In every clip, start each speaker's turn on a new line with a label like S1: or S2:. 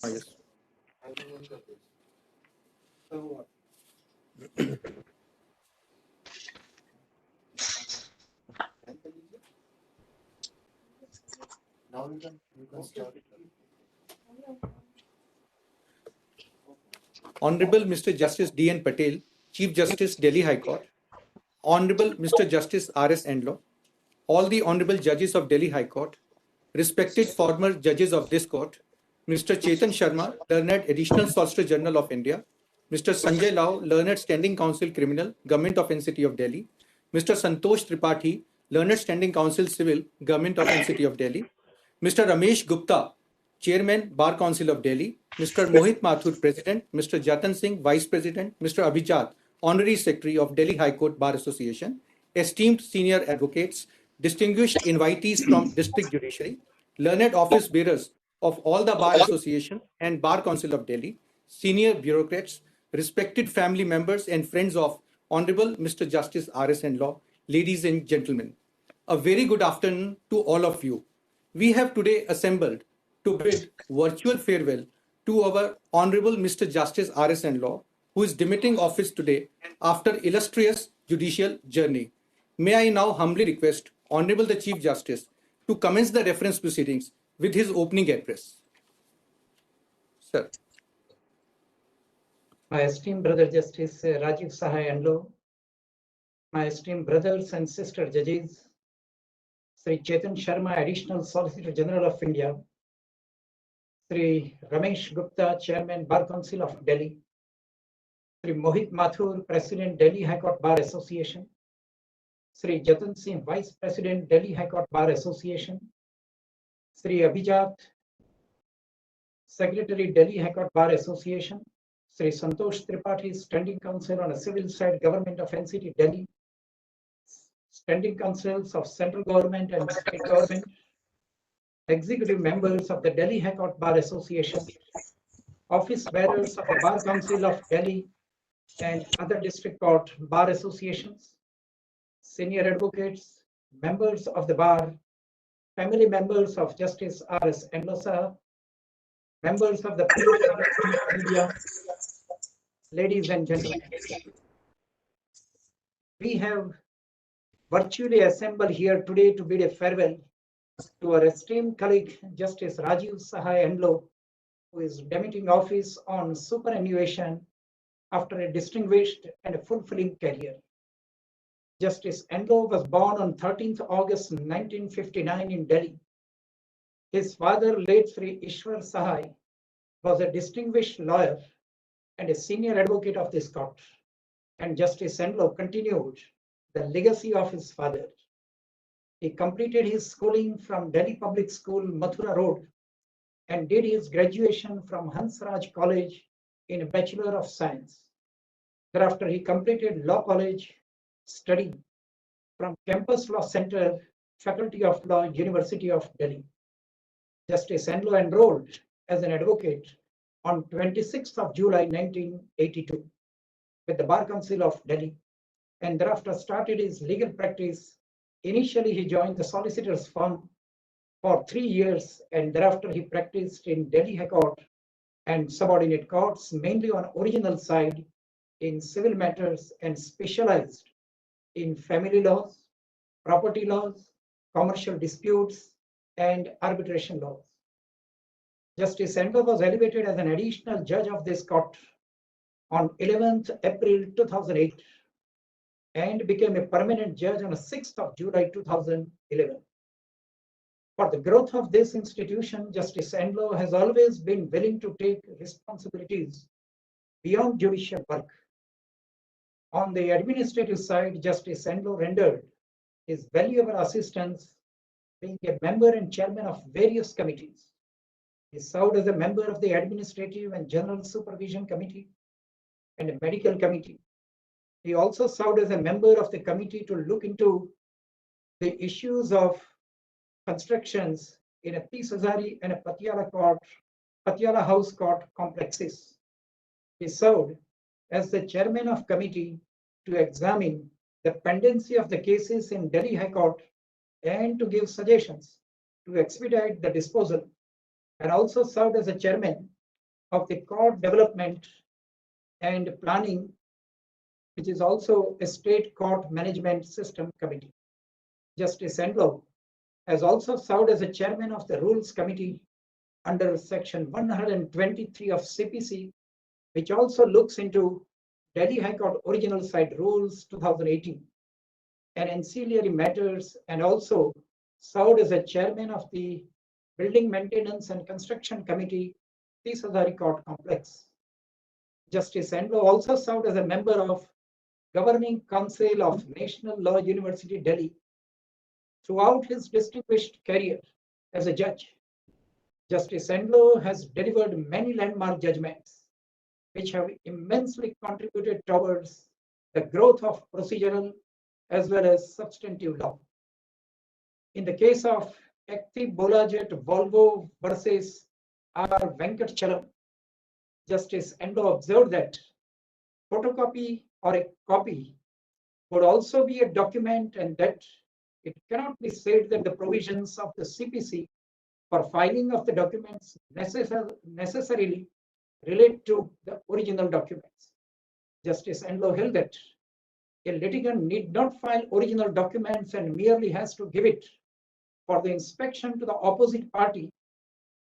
S1: Yes.
S2: Now you can start.
S1: Honorable Mr. Justice D.N. Patel, Chief Justice, Delhi High Court. Honorable Mr. Justice R.S. Endlaw, all the Honorable Judges of Delhi High Court, respected former judges of this court, Mr. Chetan Sharma, Learned Additional Solicitor General of India, Mr. Sanjay Lau, Learned Standing Counsel Criminal, Government of NCT of Delhi, Mr. Santosh Tripathi, Learned Standing Counsel Civil, Government of NCT of Delhi, Mr. Ramesh Gupta, Chairman, Bar Council of Delhi, Mr. Mohit Mathur, President, Mr. Jatan Singh, Vice President, Mr. Abhijat, Honorary Secretary of Delhi High Court Bar Association, esteemed senior advocates, distinguished invitees from District Judiciary, learned office bearers of all the Bar Association and Bar Council of Delhi, senior bureaucrats, respected family members and friends of Honorable Mr. Justice R.S. Endlaw, ladies and gentlemen, a very good afternoon to all of you. We have today assembled to bid virtual farewell to our Honorable Mr. Justice R.S. Endlaw, who is demitting office today after illustrious judicial journey. May I now humbly request Honorable the Chief Justice to commence the reference proceedings with his opening address. Sir.
S3: My esteemed brother Justice Rajiv Sahai Endlaw, my esteemed brothers and sister judges, Sri Chetan Sharma, Additional Solicitor General of India, Sri Ramesh Gupta, Chairman, Bar Council of Delhi, Sri Mohit Mathur, President, Delhi High Court Bar Association, Sri Jatan Singh, Vice President, Delhi High Court Bar Association, Sri Abhijat, Secretary, Delhi High Court Bar Association, Sri Santosh Tripathi, Standing Counsel on a Civil Side, Government of NCT Delhi, Standing Counsels of Central Government and State Government, Executive Members of the Delhi High Court Bar Association, Office Bearers of the Bar Council of Delhi and other District Court Bar Associations, Senior Advocates, Members of the Bar, Family Members of Justice R.S. Endlaw, Members of the media, ladies and gentlemen, we have virtually assembled here today to bid a farewell to our esteemed colleague Justice Rajiv Sahai Endlaw, who is demitting office on superannuation after a distinguished and a fulfilling career. Justice Endlaw was born on 13th August 1959 in Delhi. His father, late Sri Ishwar Sahai, was a distinguished lawyer and a senior advocate of this court, and Justice Endlaw continued the legacy of his father. He completed his schooling from Delhi Public School, Mathura Road, and did his graduation from Hansraj College in a Bachelor of Science. Thereafter, he completed Law College study from Campus Law Center, Faculty of Law, University of Delhi. Justice Endlaw enrolled as an advocate on 26th of July 1982 with the Bar Council of Delhi, and thereafter started his legal practice. Initially, he joined the solicitor's firm for 3 years, and thereafter he practiced in Delhi High Court and subordinate courts, mainly on original side in civil matters, and specialized in family laws, property laws, commercial disputes, and arbitration laws. Justice Endlaw was elevated as an additional judge of this court on 11th April 2008 and became a permanent judge on 6th of July 2011. For the growth of this institution, Justice Endlaw has always been willing to take responsibilities beyond judicial work. On the administrative side, Justice Endlaw rendered his valuable assistance, being a member and chairman of various committees. He served as a member of the Administrative and General Supervision Committee and a Medical Committee. He also served as a member of the committee to look into the issues of constructions in a Peace Hazari and a Patiala House Court complexes. He served as the chairman of committee to examine the pendency of the cases in Delhi High Court and to give suggestions to expedite the disposal, and also served as a chairman of the court development and planning, which is also a state court management system committee. Justice Endlaw has also served as a chairman of the Rules Committee under Section 123 of CPC, which also looks into Delhi High Court Original Site Rules 2018 and ancillary matters, and also served as a chairman of the Building Maintenance and Construction Committee, Tisazari Court Complex. Justice Endlaw also served as a member of Governing Council of National Law University, Delhi. Throughout his distinguished career as a judge, Justice Endlaw has delivered many landmark judgments which have immensely contributed towards the growth of procedural as well as substantive law. In the case of Ekti Bolajet Volvo versus R. Venkatchalam, Justice Endlaw observed that photocopy or a copy would also be a document, and that it cannot be said that the provisions of the CPC for filing of the documents necessarily relate to the original documents. Justice Endlaw held that a litigant need not file original documents and merely has to give it for the inspection to the opposite party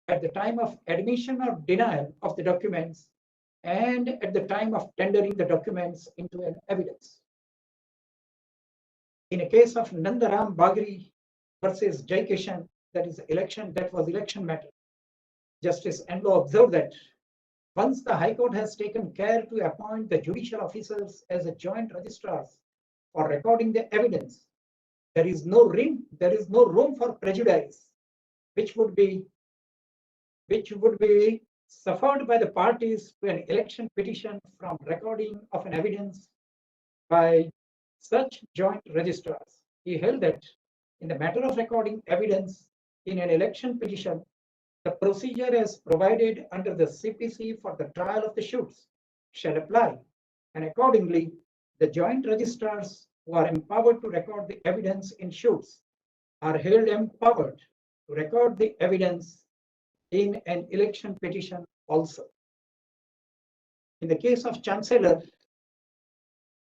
S3: at the time of admission or denial of the documents and at the time of tendering the documents into an evidence. In a case of Nandaram Bagri versus Jai Kishan, that was election matter, Justice Endlaw observed that once the High Court has taken care to appoint the judicial officers as a joint registrars for recording the evidence, there is no room for prejudice, which would be suffered by the parties to an election petition from recording of an evidence by such joint registrars. He held that in the matter of recording evidence in an election petition, the procedure as provided under the CPC for the trial of the suits shall apply, and accordingly, the joint registrars who are empowered to record the evidence in suits are held empowered to record the evidence in an election petition also. In the case of Chancellor,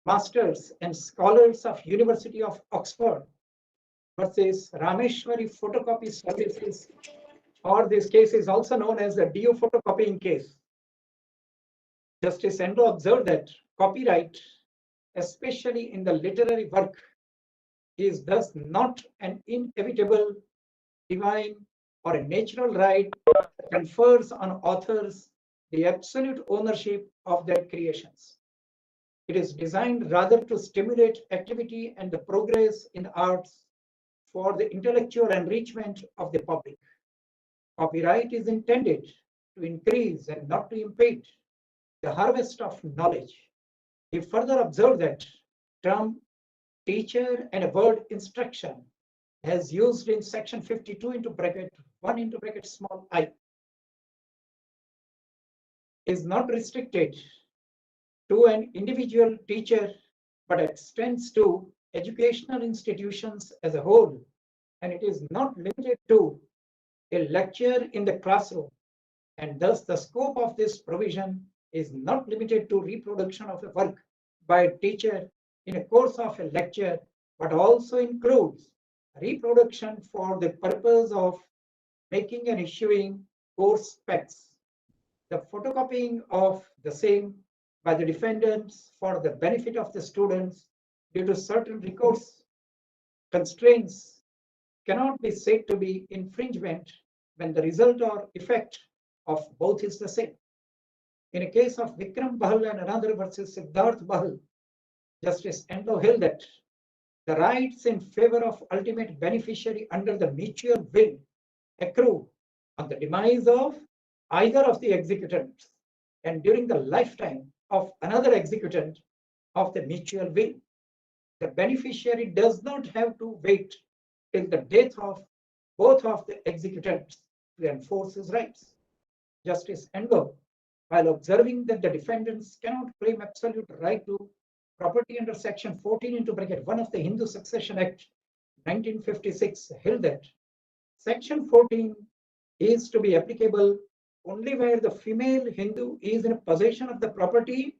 S3: Masters and Scholars of University of Oxford versus Rameshwari Photocopy Services, or this case is also known as the DO photocopying case. Justice Endlaw observed that copyright, especially in the literary work, is thus not an inevitable, divine, or a natural right that confers on authors the absolute ownership of their creations. It is designed rather to stimulate activity and the progress in the arts for the intellectual enrichment of the public. Copyright is intended to increase and not to impede the harvest of knowledge. He further observed that term teacher and a word instruction as used in section 52 into bracket 1 into bracket small I is not restricted to an individual teacher, but extends to educational institutions as a whole, and it is not limited to a lecture in the classroom, and thus the scope of this provision is not limited to reproduction of a work by a teacher in a course of a lecture, but also includes reproduction for the purpose of making and issuing course specs, the photocopying of the same by the defendants for the benefit of the students due to certain recourse constraints cannot be said to be infringement when the result or effect of both is the same. In a case of Vikram Bahal and another versus Siddharth Bahal, Justice Endlaw held that the rights in favor of ultimate beneficiary under the mutual will accrue on the demise of either of the executants and during the lifetime of another executant of the mutual will. The beneficiary does not have to wait till the death of both of the executants to enforce his rights. Justice Endlaw, while observing that the defendants cannot claim absolute right to property under section 14 into bracket 1 of the Hindu Succession Act 1956, held that section 14 is to be applicable only where the female Hindu is in possession of the property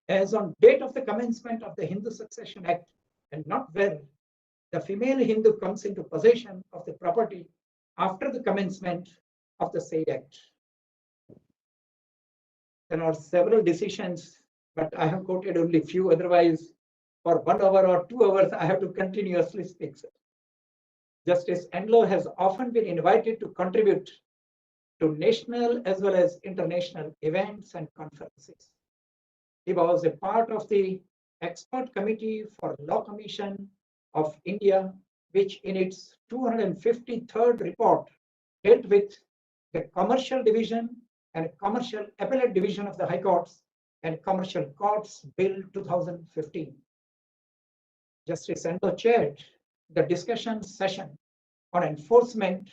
S3: as on date of the commencement of the Hindu Succession Act, and not where the female Hindu comes into possession of the property after the commencement of the said act. There are several decisions, but I have quoted only few, otherwise for 1 hour or 2 hours, I have to continuously speak. Justice Endlaw has often been invited to contribute to national as well as international events and conferences. He was a part of the Expert Committee for Law Commission of India, which in its 253rd report dealt with the Commercial Division and Commercial Appellate Division of the High Courts and Commercial Courts Bill 2015. Justice Endlaw chaired the discussion session on enforcement,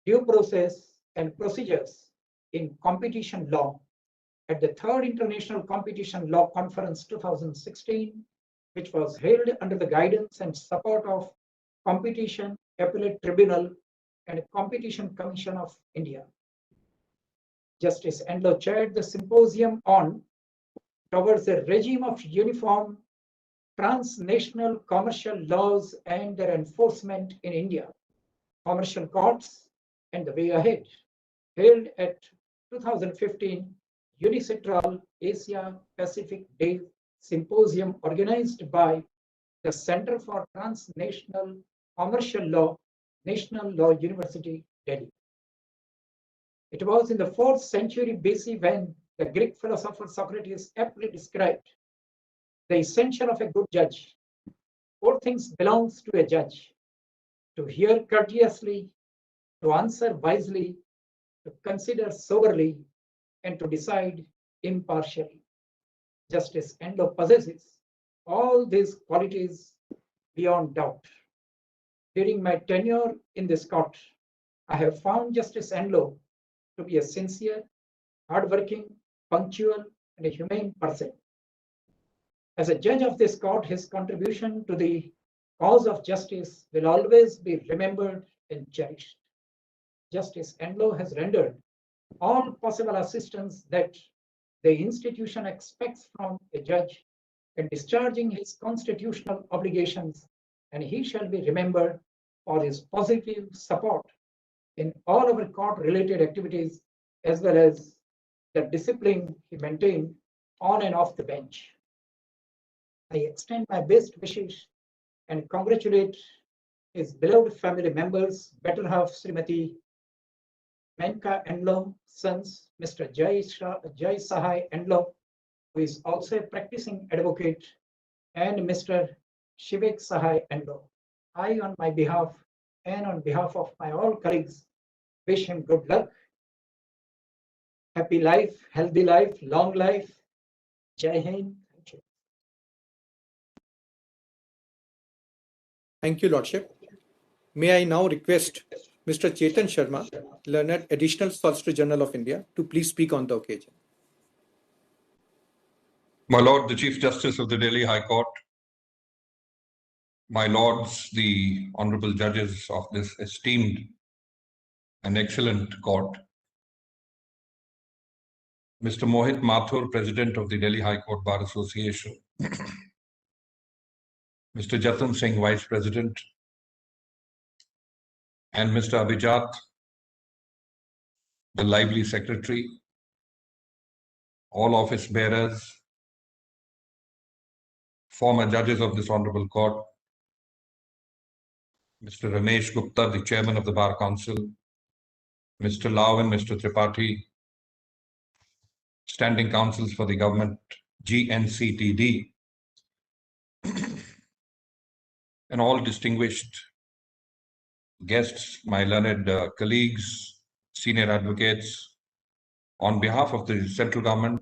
S3: due process, and procedures in competition law at the Third International Competition Law Conference 2016, which was held under the guidance and support of Competition Appellate Tribunal and Competition Commission of India. Justice Endlaw chaired the symposium on towards a regime of uniform transnational commercial laws and their enforcement in India, commercial courts, and the way ahead, held at 2015 Unicitral Asia Pacific Day Symposium organized by the Center for Transnational Commercial Law, National Law University, Delhi. It was in the 4th century BC when the Greek philosopher Socrates aptly described the essential of a good judge. 4 things belongs to a judge: to hear courteously, to answer wisely, to consider soberly, and to decide impartially. Justice Endlaw possesses all these qualities beyond doubt. During my tenure in this court, I have found Justice Endlaw to be a sincere, hardworking, punctual, and a humane person. As a judge of this court, his contribution to the cause of justice will always be remembered and cherished. Justice Endlaw has rendered all possible assistance that the institution expects from a judge in discharging his constitutional obligations, and he shall be remembered for his positive support in all our court-related activities, as well as the discipline he maintained on and off the bench. I extend my best wishes and congratulate his beloved family members, better half Srimati Menka Endlaw, sons Mr. Rajiv Sahai Endlaw, who is also a practicing advocate, and Mr. Rajiv Sahai Endlaw. I, on my behalf and on behalf of my all colleagues, wish him good luck, happy life, healthy life, long life. Jai Hind. Thank you.
S1: Thank you, Lordship. May I now request Mr. Chetan Sharma, Learned Additional Solicitor General of India, to please speak on the occasion.
S4: My Lord, the Chief Justice of the Delhi High Court, my Lords, the Honorable Judges of this esteemed and excellent court, Mr. Mohit Mathur, President of the Delhi High Court Bar Association, Mr. Jatan Singh, Vice President, and Mr. Abhijat, the lively Secretary, all office bearers, former judges of this Honorable Court, Mr. Ramesh Gupta, the Chairman of the Bar Council, Mr. Lau and Mr. Tripathi, Standing Counsels for the Government, GNCTD, and all distinguished guests, my learned colleagues, senior advocates, on behalf of the central government,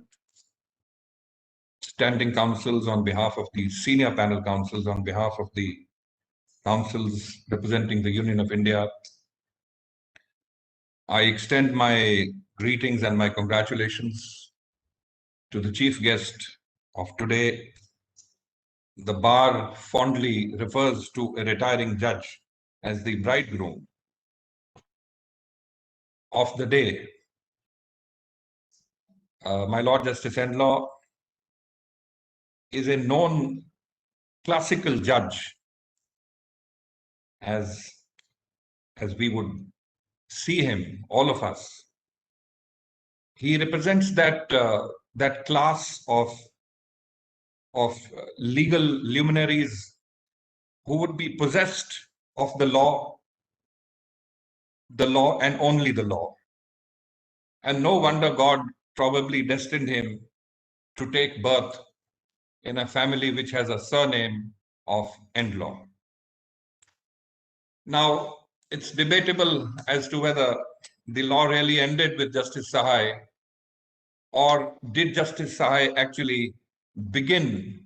S4: standing counsels, on behalf of the senior panel counsels, on behalf of the councils representing the Union of India, I extend my greetings and my congratulations to the chief guest of today. The bar fondly refers to a retiring judge as the bridegroom of the day. My Lord Justice Endlaw is a known classical judge, as we would see him, all of us. He represents that that class of legal luminaries who would be possessed of the law and only the law. And no wonder God probably destined him to take birth in a family which has a surname of Endlaw. Now, it's debatable as to whether the law really ended with Justice Sahai, or did Justice Sahai actually begin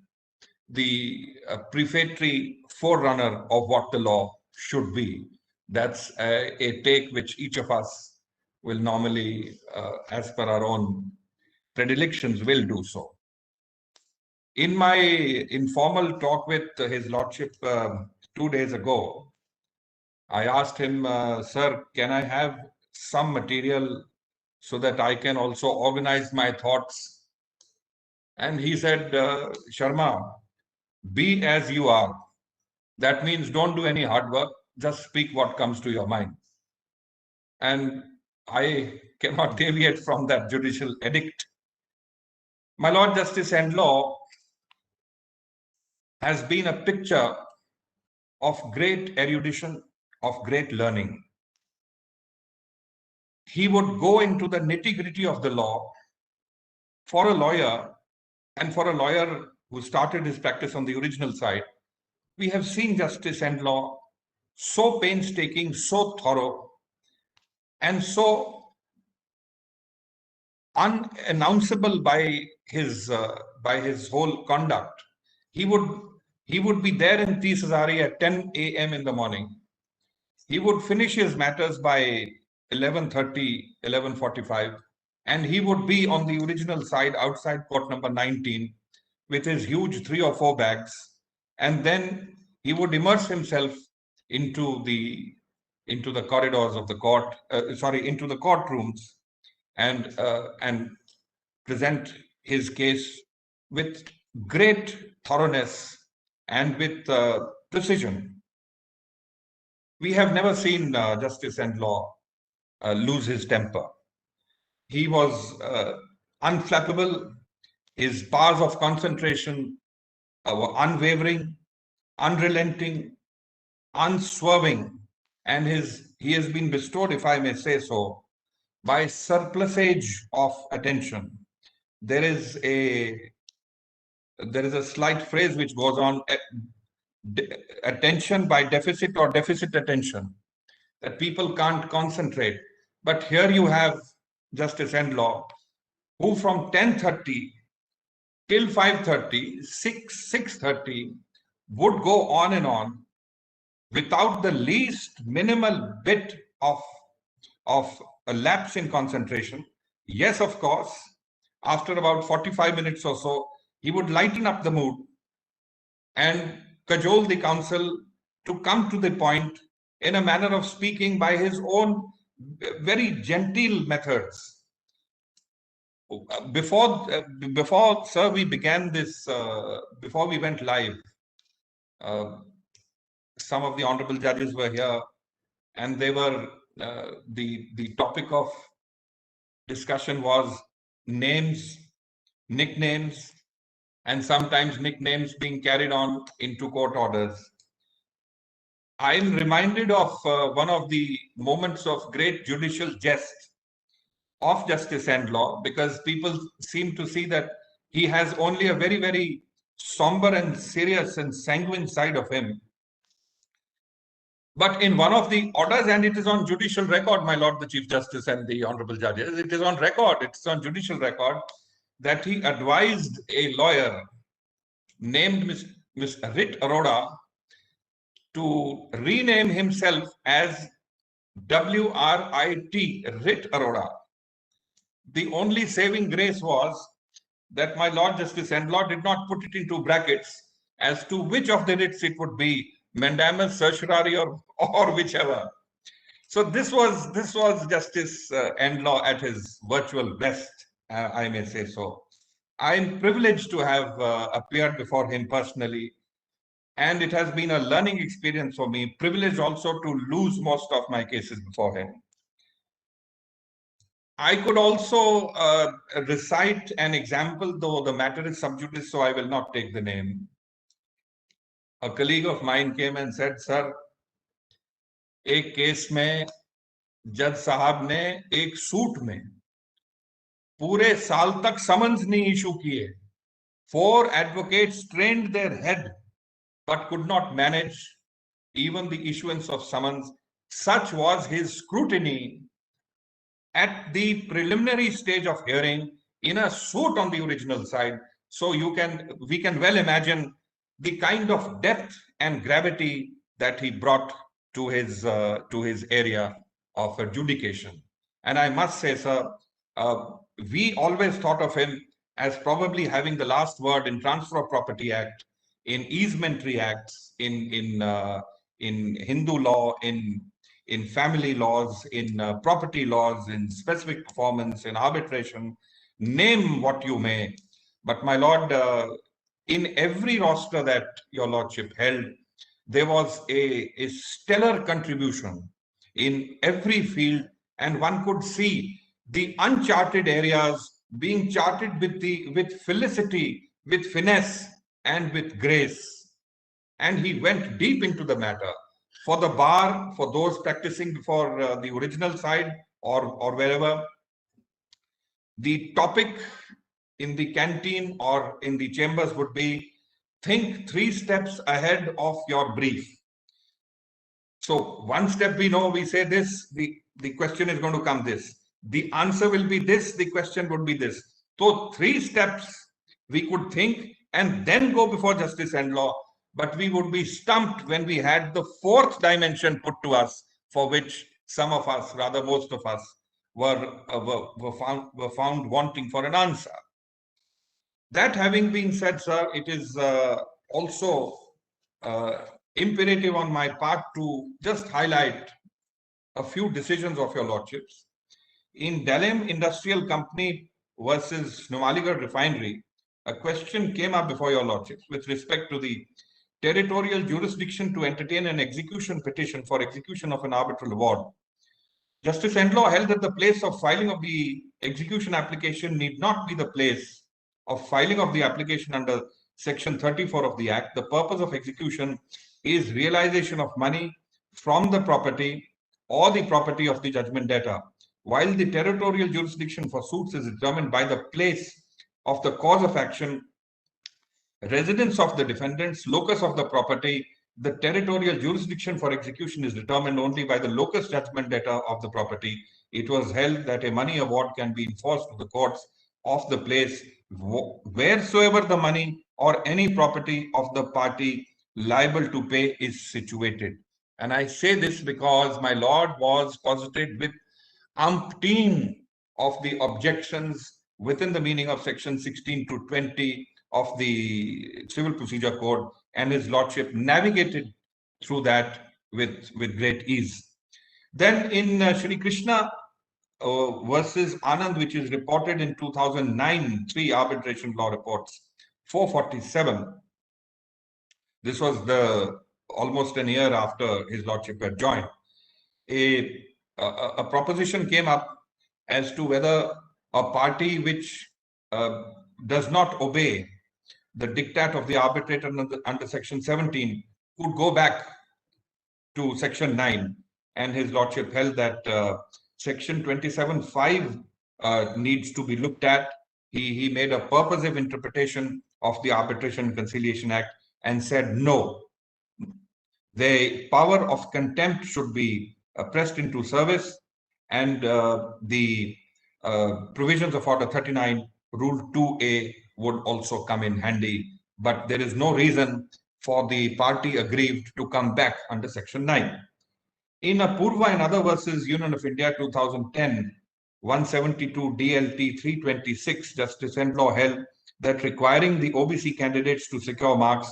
S4: the prefatory forerunner of what the law should be. That's a take which each of us will normally, as per our own predilections, will do so. In my informal talk with His Lordship 2 days ago, I asked him, sir, can I have some material so that I can also organize my thoughts? And he said, Sharma, be as you are. That means don't do any hard work, just speak what comes to your mind. And I cannot deviate from that judicial edict. My Lord Justice Endlaw has been a picture of great erudition, of great learning. He would go into the nitty-gritty of the law. For a lawyer, and for a lawyer who started his practice on the original side, we have seen Justice Endlaw so painstaking, so thorough, and so unannounceable by his whole conduct. He would be there in Tisazari at 10 a.m. in the morning. He would finish his matters by 11:30, 11:45, and he would be on the original side outside court number 19 with his huge 3 or 4 bags, and then he would immerse himself into the corridors of the court, into the courtrooms, and present his case with great thoroughness and with precision. We have never seen Justice Endlaw lose his temper. He was unflappable. His powers of concentration were unwavering, unrelenting, unswerving, and he has been bestowed, if I may say so, by surplusage of attention. There is a slight phrase which goes on, attention by deficit or deficit attention, that people can't concentrate. But here you have Justice Endlaw, who from 10:30 till 5:30, 6:30 would go on and on without the least minimal bit of a lapse in concentration. Yes, of course, after about 45 minutes or so, he would lighten up the mood and cajole the counsel to come to the point in a manner of speaking by his own very genteel methods. Before, sir, we began this, before we went live, some of the honorable judges were here, and they were, the topic of discussion was names, nicknames, and sometimes nicknames being carried on into court orders. I'm reminded of one of the moments of great judicial jest of Justice Endlaw, because people seem to see that he has only a very, very somber and serious and sanguine side of him. But in one of the orders, and it is on judicial record, my Lord the Chief Justice and the honorable judges, it is on record, it's on judicial record, that he advised a lawyer named Ms. Rit Arora to rename himself as W-R-I-T, Rit Arora. The only saving grace was that my Lord Justice Endlaw did not put it into brackets as to which of the writs it would be, mandamus, certiorari, or whichever. So this was Justice Endlaw at his virtual best, I may say so. I'm privileged to have appeared before him personally, and it has been a learning experience for me, privileged also to lose most of my cases before him. I could also recite an example, though the matter is sub judice, so I will not take the name. A colleague of mine came and said, "Sir, एक case में जज साहब ने एक suit में पूरे साल तक समन्स नहीं इशू किए. 4 advocates trained their head but could not manage even the issuance of summons. Such was his scrutiny at the preliminary stage of hearing in a suit on the original side." So we can well imagine the kind of depth and gravity that he brought to his area of adjudication. And I must say, sir, we always thought of him as probably having the last word in Transfer of Property Act, in easementary acts, in Hindu law, in family laws, in property laws, in specific performance, in arbitration, name what you may. But my lord, in every roster that your lordship held, there was a stellar contribution in every field, and one could see the uncharted areas being charted with felicity, with finesse, and with grace. And he went deep into the matter. For the bar, for those practicing before the original side or wherever, the topic in the canteen or in the chambers would be, think 3 steps ahead of your brief. So 1 step we know, we say this, the question is going to come this. The answer will be this, the question would be this. So 3 steps we could think and then go before Justice Endlaw, but we would be stumped when we had the 4th dimension put to us, for which some of us, rather most of us, were found wanting for an answer. That having been said, sir, it is also imperative on my part to just highlight a few decisions of your lordships. In Dalem Industrial Company versus Numaligarh Refinery, a question came up before your lordships with respect to the territorial jurisdiction to entertain an execution petition for execution of an arbitral award. Justice Endlaw held that the place of filing of the execution application need not be the place of filing of the application under Section 34 of the Act. The purpose of execution is realization of money from the property or the property of the judgment debtor, while the territorial jurisdiction for suits is determined by the place of the cause of action, residence of the defendants, locus of the property. The territorial jurisdiction for execution is determined only by the locus judgment debtor of the property. It was held that a money award can be enforced to the courts of the place wheresoever the money or any property of the party liable to pay is situated. And I say this because my lord was posited with umpteen of the objections within the meaning of section 16 to 20 of the Civil Procedure Code, and his lordship navigated through that with great ease. Then in Shri Krishna versus Anand, which is reported in 2009, 3 arbitration law reports, 447. This was almost an year after his lordship had joined. A proposition came up as to whether a party which does not obey the diktat of the arbitrator under Section 17 could go back to Section 9, and his lordship held that Section 27(5) needs to be looked at. He made a purposive interpretation of the Arbitration and Conciliation Act and said no. The power of contempt should be pressed into service, and the provisions of Order 39, Rule 2A would also come in handy. But there is no reason for the party aggrieved to come back under Section 9. In Apurva and other versus Union of India 2010, 172 DLT 326, Justice Endlaw held that requiring the OBC candidates to secure marks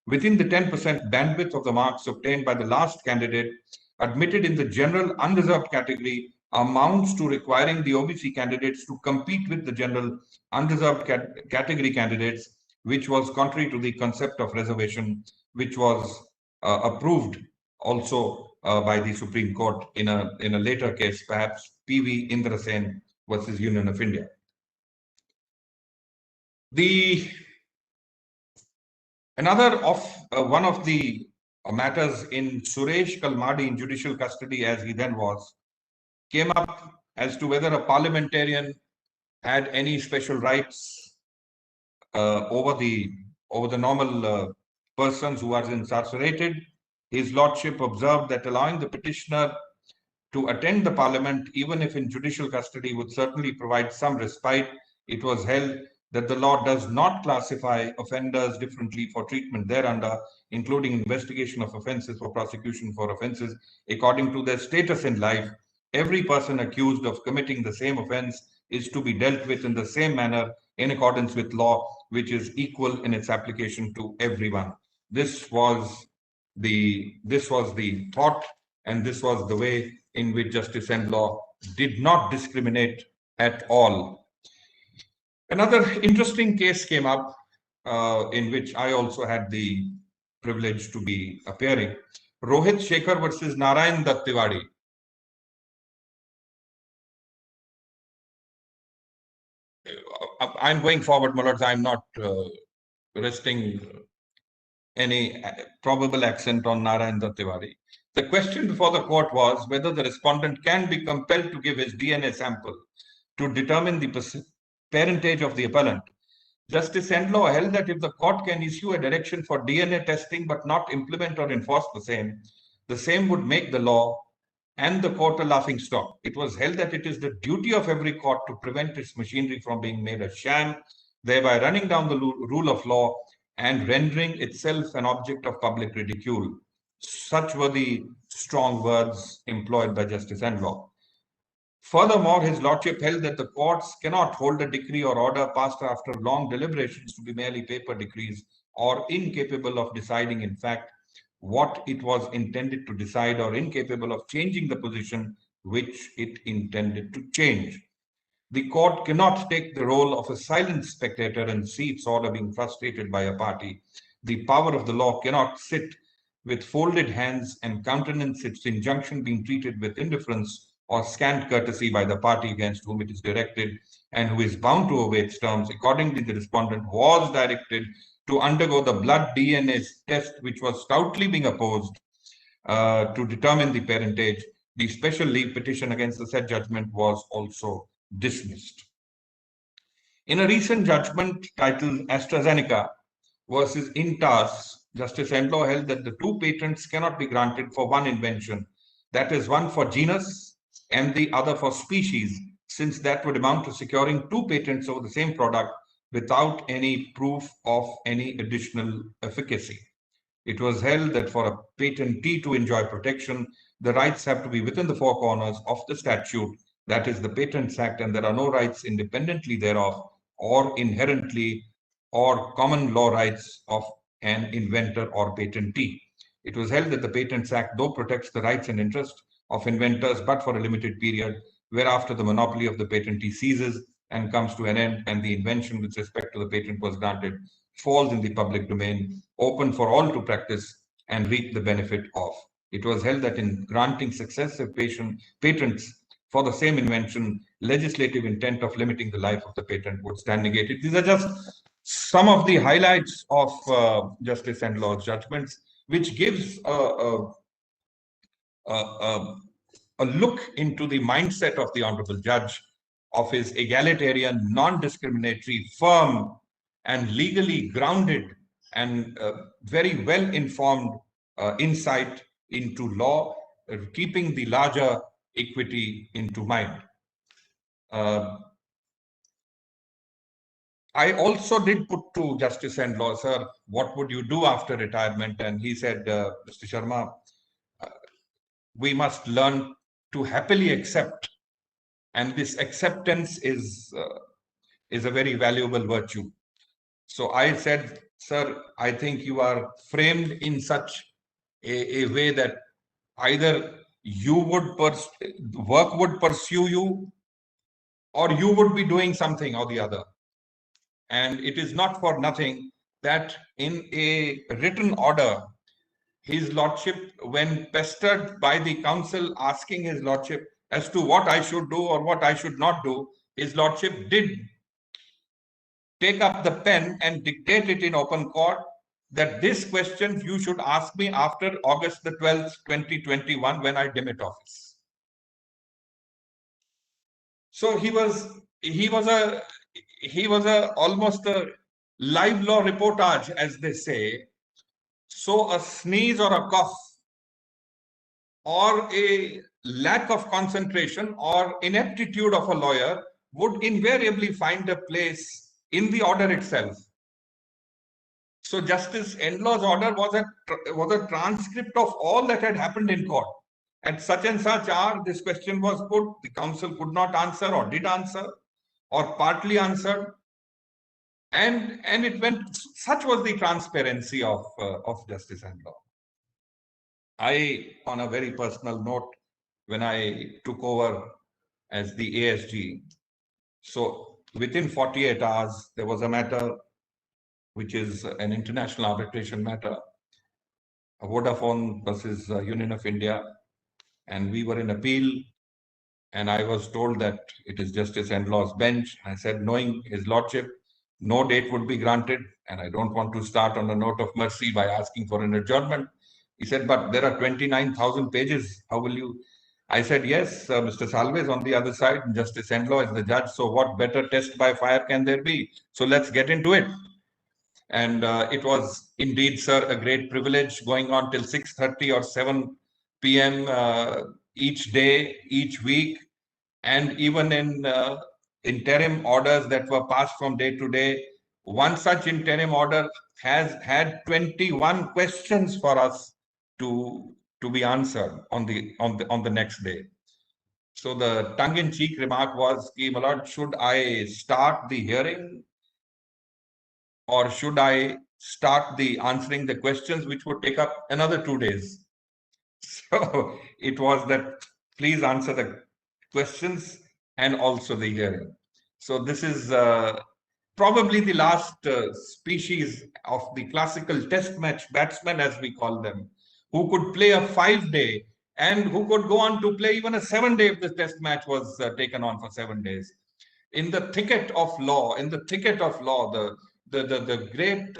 S4: within the 10% bandwidth of the marks obtained by the last candidate admitted in the general unreserved category amounts to requiring the OBC candidates to compete with the general unreserved category candidates, which was contrary to the concept of reservation, which was approved also by the Supreme Court in a later case, perhaps PV Indra Sen versus Union of India. One of the matters in Suresh Kalmadi in judicial custody, as he then was, came up as to whether a parliamentarian had any special rights over the normal persons who are incarcerated. His Lordship observed that allowing the petitioner to attend the parliament, even if in judicial custody, would certainly provide some respite. It was held that the law does not classify offenders differently for treatment thereunder, including investigation of offences or prosecution for offences according to their status in life. Every person accused of committing the same offence is to be dealt with in the same manner in accordance with law, which is equal in its application to everyone. This was the thought, and this was the way in which Justice Endlaw did not discriminate at all. Another interesting case came up in which I also had the privilege to be appearing. Rohit Shekhar versus Narayan Dutt Tiwari. I'm going forward, my lords. I'm not resting any probable accent on Narayan Dutt Tiwari. The question before the court was whether the respondent can be compelled to give his DNA sample to determine the parentage of the appellant. Justice Endlaw held that if the court can issue a direction for DNA testing but not implement or enforce the same would make the law and the court a laughing stock. It was held that it is the duty of every court to prevent its machinery from being made a sham, thereby running down the rule of law and rendering itself an object of public ridicule. Such were the strong words employed by Justice Endlaw. Furthermore, his lordship held that the courts cannot hold a decree or order passed after long deliberations to be merely paper decrees or incapable of deciding, in fact, what it was intended to decide, or incapable of changing the position which it intended to change. The court cannot take the role of a silent spectator and see its order being frustrated by a party. The power of the law cannot sit with folded hands and countenance its injunction being treated with indifference or scant courtesy by the party against whom it is directed and who is bound to obey its terms. Accordingly, the respondent was directed to undergo the blood DNA test, which was stoutly being opposed to determine the parentage. The special leave petition against the said judgment was also dismissed. In a recent judgment titled AstraZeneca versus Intas, Justice Endlaw held that the two patents cannot be granted for one invention, that is, one for genus and the other for species, since that would amount to securing two patents over the same product without any proof of any additional efficacy. It was held that for a patentee to enjoy protection, the rights have to be within the four corners of the statute, that is the Patents Act, and there are no rights independently thereof or inherently or common law rights of an inventor or patentee. It was held that the Patents Act, though protects the rights and interests of inventors, but for a limited period, whereafter the monopoly of the patentee ceases and comes to an end, and the invention with respect to the patent was granted falls in the public domain, open for all to practice and reap the benefit of. It was held that in granting successive patents for the same invention, legislative intent of limiting the life of the patent would stand negated. These are just some of the highlights of Justice Endlaw's judgments, which gives a look into the mindset of the Honorable Judge, of his egalitarian, non-discriminatory, firm, and legally grounded and very well-informed insight into law, keeping the larger equity into mind. I also did put to Justice Endlaw, sir, what would you do after retirement? And he said, Mr. Sharma, we must learn to happily accept. And this acceptance is a very valuable virtue. So I said, sir, I think you are framed in such a way that either work would pursue you, or you would be doing something or the other. And it is not for nothing that in a written order, His Lordship, when pestered by the council asking His Lordship as to what I should do or what I should not do, His Lordship did take up the pen and dictate it in open court that this question you should ask me after August the 12th, 2021, when I demit office. So he was almost a live law reportage, as they say. So a sneeze or a cough or a lack of concentration or ineptitude of a lawyer would invariably find a place in the order itself. So Justice Endlaw's order was a transcript of all that had happened in court. At such and such hour, this question was put, the counsel could not answer or did answer or partly answered. And it went, such was the transparency of Justice Endlaw. I, on a very personal note, when I took over as the ASG, so within 48 hours, there was a matter which is an international arbitration matter, Vodafone versus Union of India, and we were in appeal, and I was told that it is Justice Endlaw's bench. I said, knowing His Lordship, no date would be granted, and I don't want to start on a note of mercy by asking for an adjournment. He said, but there are 29,000 pages. How will you? I said, yes, Mr. Salve is on the other side, and Justice Endlaw is the judge. So what better test by fire can there be? So let's get into it. And it was indeed, sir, a great privilege going on till 6:30 or 7 p.m. Each day, each week, and even in interim orders that were passed from day to day. One such interim order has had 21 questions for us to be answered on the next day. So the tongue-in-cheek remark was, my lord, should I start the hearing or should I start the answering the questions, which would take up another 2 days? So it was that please answer the questions and also the hearing. So this is probably the last species of the classical test match batsmen, as we call them, who could play a 5-day and who could go on to play even a 7-day if the test match was taken on for 7 days. In the thicket of law, the great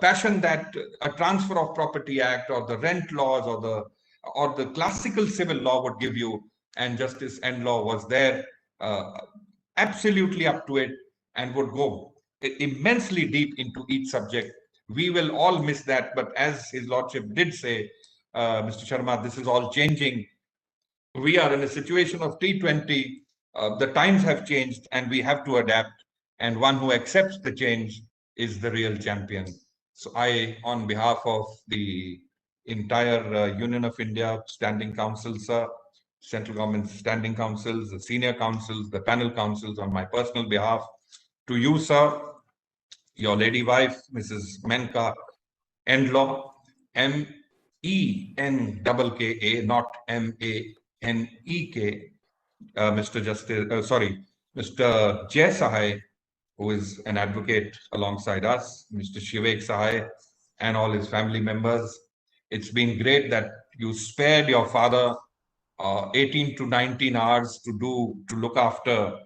S4: passion that a Transfer of Property Act or the rent laws or the classical civil law would give you, and Justice Endlaw was there, absolutely up to it, and would go immensely deep into each subject. We will all miss that, but as His Lordship did say, Mr. Sharma, this is all changing. We are in a situation of T20. The times have changed and we have to adapt, and one who accepts the change is the real champion. So I, on behalf of the entire Union of India Standing Council, sir, Central Government Standing Councils, the senior councils, the panel councils, on my personal behalf, to you, sir, your lady wife, Mrs. Menka Endlaw, M-E-N-K-K-A, not M-A-N-E-K, Mr. Jai Sahai, who is an advocate alongside us, Mr. Shivek Sahai, and all his family members. It's been great that you spared your father 18 to 19 hours to look after,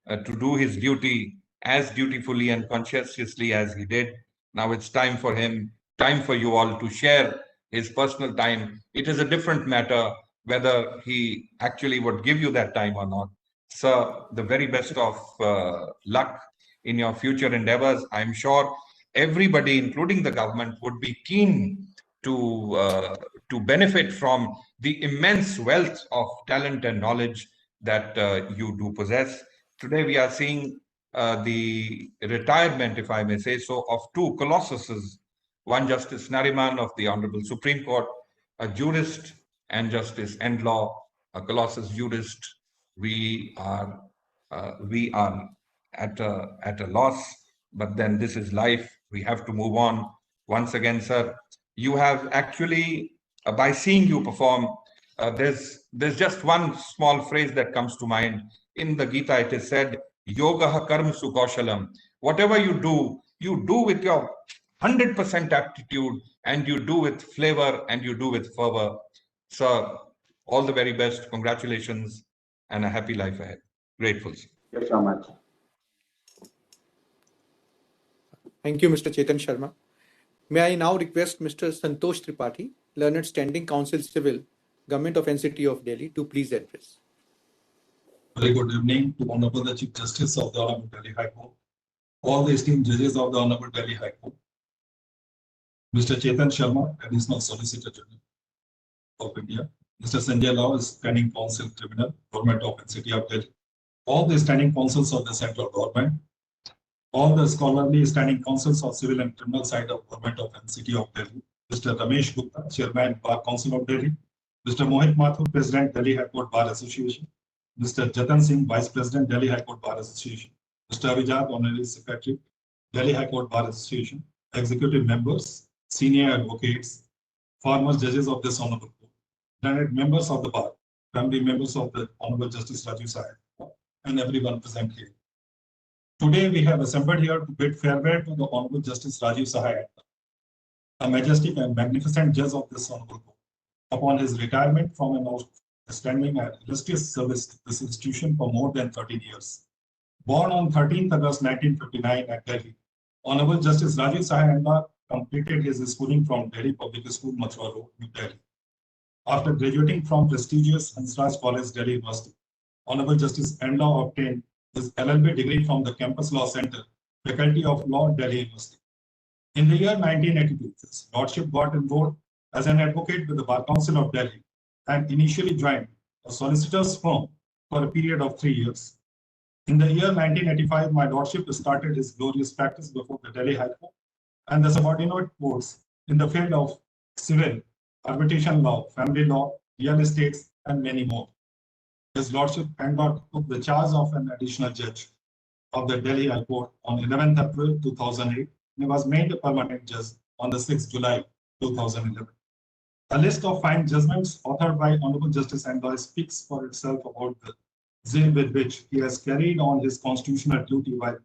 S4: to do his duty as dutifully and conscientiously as he did. Now it's time for him, time for you all to share his personal time. It is a different matter whether he actually would give you that time or not. Sir, the very best of luck in your future endeavors. I'm sure everybody, including the government, would be keen to benefit from the immense wealth of talent and knowledge that you do possess. Today we are seeing the retirement, if I may say so, of two colossuses, one Justice Nariman of the Honorable Supreme Court, a jurist, and Justice Endlaw, a colossus jurist. We are at a loss, but then this is life. We have to move on. Once again, sir, you have actually, by seeing you perform, there's just one small phrase that comes to mind. In the Gita, it is said, Yoga karmasu kaushalam. Whatever you do with your 100% aptitude, and you do with flavor, and you do with fervor. Sir, all the very best. Congratulations and a happy life ahead. Grateful.
S5: Thank you so much.
S1: Thank you, Mr. Chetan Sharma. May I now request Mr. Santosh Tripathi, Learned Standing Counsel Civil, Government of NCT of Delhi, to please address.
S6: Very good evening to Honorable the Chief Justice of the Honorable Delhi High Court, all the esteemed judges of the Honorable Delhi High Court, Mr. Chetan Sharma, Additional Solicitor General of India, Mr. Sanjay Rao, Standing Counsel Criminal, Government of NCT of Delhi, all the standing counsels of the central government, all the scholarly standing counsels of civil and criminal side of Government of NCT of Delhi, Mr. Ramesh Gupta, Chairman, Bar Council of Delhi, Mr. Mohit Mathur, President, Delhi High Court Bar Association, Mr. Jatan Singh, Vice President, Delhi High Court Bar Association, Mr. Avijat, Honorary Secretary, Delhi High Court Bar Association, executive members, senior advocates, former judges of this Honorable Court, learned members of the bar, family members of the Honorable Justice Rajiv Sahai, and everyone present here. Today we have assembled here to bid farewell to the Honorable Justice Rajiv Sahai, a majestic and magnificent judge of this Honorable Court, upon his retirement from an outstanding and illustrious service to this institution for more than 13 years. Born on 13th August 1959 at Delhi, Honorable Justice Rajiv Sahai Endlaw completed his schooling from Delhi Public School, Mathura Road, New Delhi. After graduating from prestigious Hansraj College, Delhi University, Honorable Justice Endlaw obtained his LLB degree from the Campus Law Center, Faculty of Law, Delhi University. In the year 1982, his Lordship got enrolled as an advocate with the Bar Council of Delhi and initially joined a solicitor's firm for a period of 3 years. In the year 1985, my Lordship started his glorious practice before the Delhi High Court and the subordinate courts in the field of civil, arbitration law, family law, real estates, and many more. His Lordship Endlaw took the charge of an additional judge of the Delhi High Court on 11th April 2008 and he was made a permanent judge on the 6th July 2011. A list of fine judgments authored by Honorable Justice Endlaw speaks for itself about the zeal with which he has carried on his constitutional duty while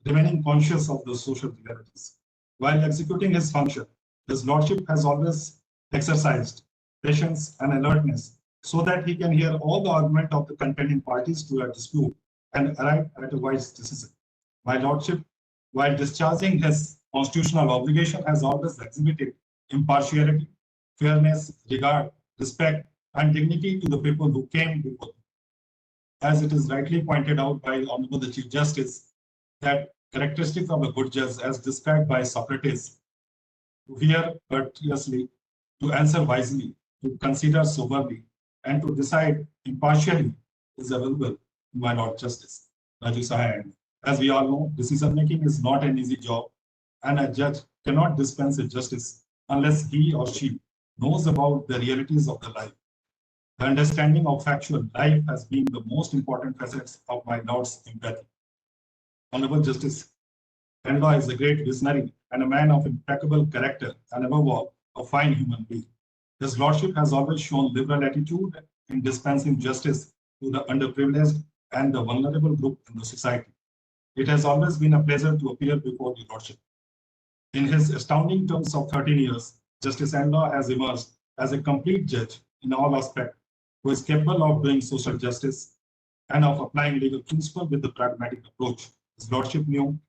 S6: remaining conscious of the social realities. While executing his function, his Lordship has always exercised patience and alertness so that he can hear all the argument of the contending parties to a dispute and arrive at a wise decision. My Lordship, while discharging his constitutional obligation, has always exhibited impartiality, fairness, regard, respect, and dignity to the people who came before him. As it is rightly pointed out by Honorable the Chief Justice, that characteristic of a good judge, as described by Socrates, to hear courteously, to answer wisely, to consider soberly, and to decide impartially, is available to my Lord Justice Rajiv Sahai. As we all know, decision making is not an easy job, and a judge cannot dispense with justice unless he or she knows about the realities of the life. The understanding of factual life has been the most important facets of my Lord's empathy. Honorable Justice Endlaw is a great visionary and a man of impeccable character, and above all, a fine human being. His Lordship has always shown liberal attitude in dispensing justice to the underprivileged and the vulnerable group in the society. It has always been a pleasure to appear before the Lordship. In his astounding terms of 13 years, Justice Endlaw has emerged as a complete judge in all aspects, who is capable of doing social justice and of applying legal principle with the pragmatic approach. His Lordship knew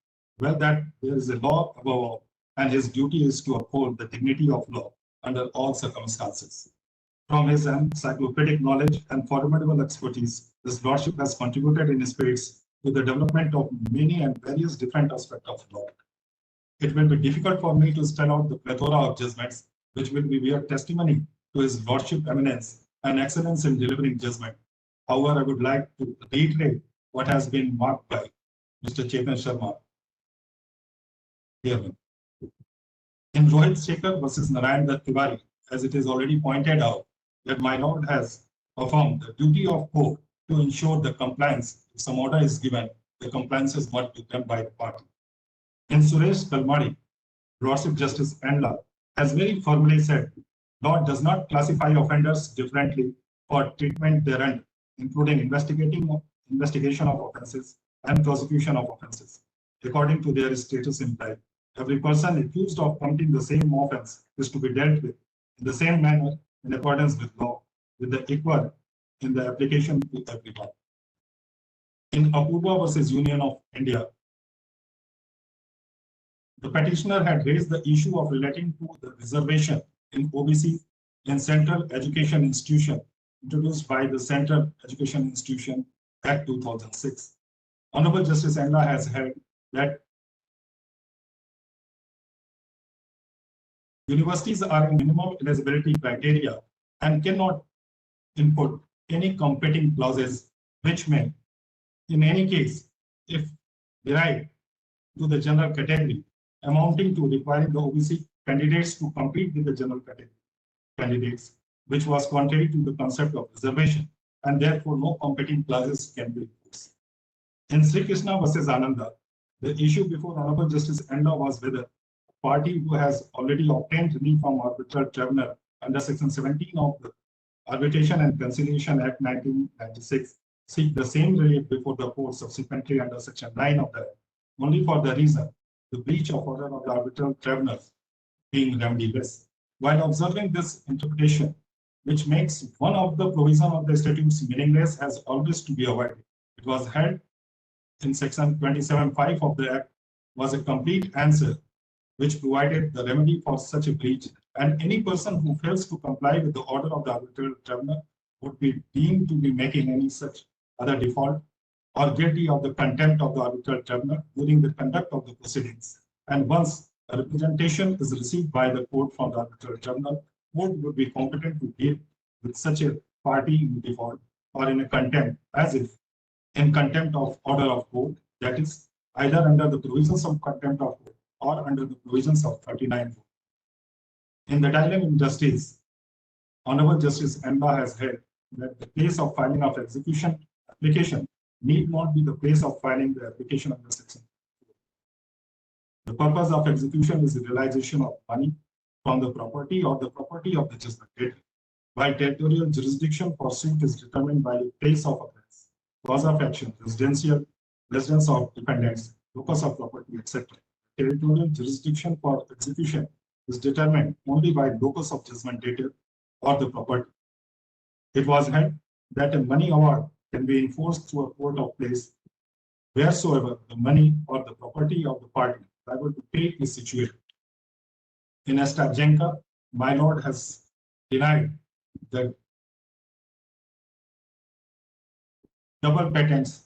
S6: well that there is a law above all, and his duty is to uphold the dignity of law under all circumstances. From his encyclopedic knowledge and formidable expertise, his Lordship has contributed in spades to the development of many and various different aspects of law. It will be difficult for me to spell out the plethora of judgments which will be mere testimony to his Lordship eminence and excellence in delivering judgment. However, I would like to reiterate what has been marked by Mr. Chetan Sharma here. In Rohit Shekhar versus Narayan Dutt Tiwari, as it is already pointed out, that my Lord has performed the duty of court to ensure the compliance. If some order is given, the compliance is not be done by the party. In Suresh Kalmadi, Lordship Justice Endlaw has very firmly said, law does not classify offenders differently for treatment therein, including investigation of offences and prosecution of offences, according to their status in life. Every person accused of committing the same offence is to be dealt with in the same manner in accordance with law, with the equal in the application to everyone. In Apurva versus Union of India, the petitioner had raised the issue of relating to the reservation in OBC in Central Education Institution introduced by the Central Education Institution Act 2006. Honorable Justice Endlaw has held that universities are in minimum eligibility criteria and cannot input any competing clauses which may, in any case, if derived to the general category, amounting to requiring the OBC candidates to compete with the general category candidates, which was contrary to the concept of reservation, and therefore no competing clauses can be imposed. In Sri Krishna versus Ananda, the issue before Honorable Justice Endlaw was whether a party who has already obtained relief from arbitral tribunal under Section 17 of the Arbitration and Conciliation Act 1996 seek the same relief before the court subsequently under Section 9 of the Act, only for the reason the breach of order of the arbitral tribunal being remediless. While observing this interpretation, which makes one of the provisions of the statutes meaningless, has always to be avoided. It was held in Section 27(5) of the Act was a complete answer which provided the remedy for such a breach, and any person who fails to comply with the order of the arbitral tribunal would be deemed to be making any such other default or guilty of the contempt of the arbitral tribunal during the conduct of the proceedings. And once a representation is received by the court from the arbitral tribunal, court would be competent to deal with such a party in default or in a contempt, as if in contempt of order of court, that is, either under the provisions of contempt of court or under the provisions of 39. In the dilemma in justice, Honorable Justice Endlaw has held that the place of filing of execution application need not be the place of filing the application under Section. The purpose of execution is the realization of money from the property or the property of the judgment debtor. While territorial jurisdiction for suit is determined by the place of offense, cause of action, residence of dependents, locus of property, etc. Territorial jurisdiction for execution is determined only by locus of judgment debtor or the property. It was held that a money award can be enforced through a court of place wheresoever the money or the property of the party liable to pay is situated. In Estajenka, my lord has denied that double patents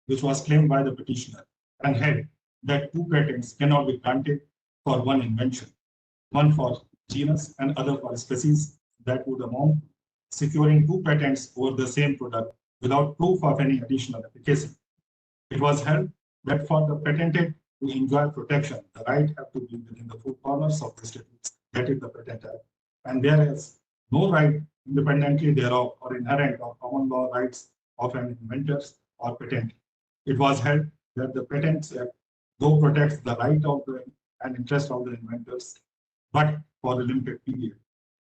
S6: which was claimed by the petitioner, and held that two patents cannot be granted for one invention, one for genus and other for species, that would amount securing two patents over the same product without proof of any additional efficacy. It was held that for the patented to enjoy protection, the right have to be within the four corners of the statutes, that is the Patent Act, and there is no right independently thereof or inherent or common law rights of an inventor or patent. It was held that the Patents Act, though protects the right of the and interest of the inventors, but for a limited period.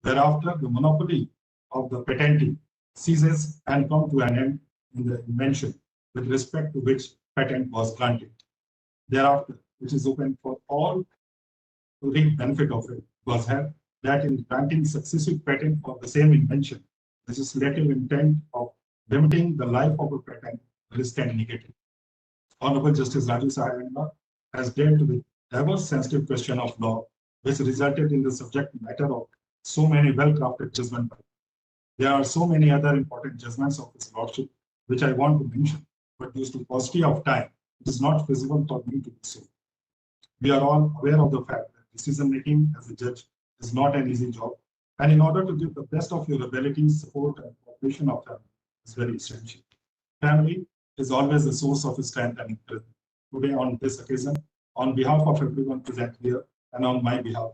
S6: Thereafter, the monopoly of the patentee ceases and comes to an end in the invention with respect to which patent was granted. Thereafter, which is open for all to reap benefit of it, was held that in granting successive patent for the same invention, the legislative intent of limiting the life of a patent is negated. Honorable Justice Rajiv Sahai Endlaw has dealt with ever sensitive question of law, which resulted in the subject matter of so many well-crafted judgments. There are so many other important judgments of his lordship which I want to mention, but due to paucity of time, it is not feasible for me to do so. We are all aware of the fact that decision-making as a judge is not an easy job, and in order to give the best of your abilities, support, and cooperation of family is very essential. Family is always a source of strength and encouragement. Today, on this occasion, on behalf of everyone present here and on my behalf,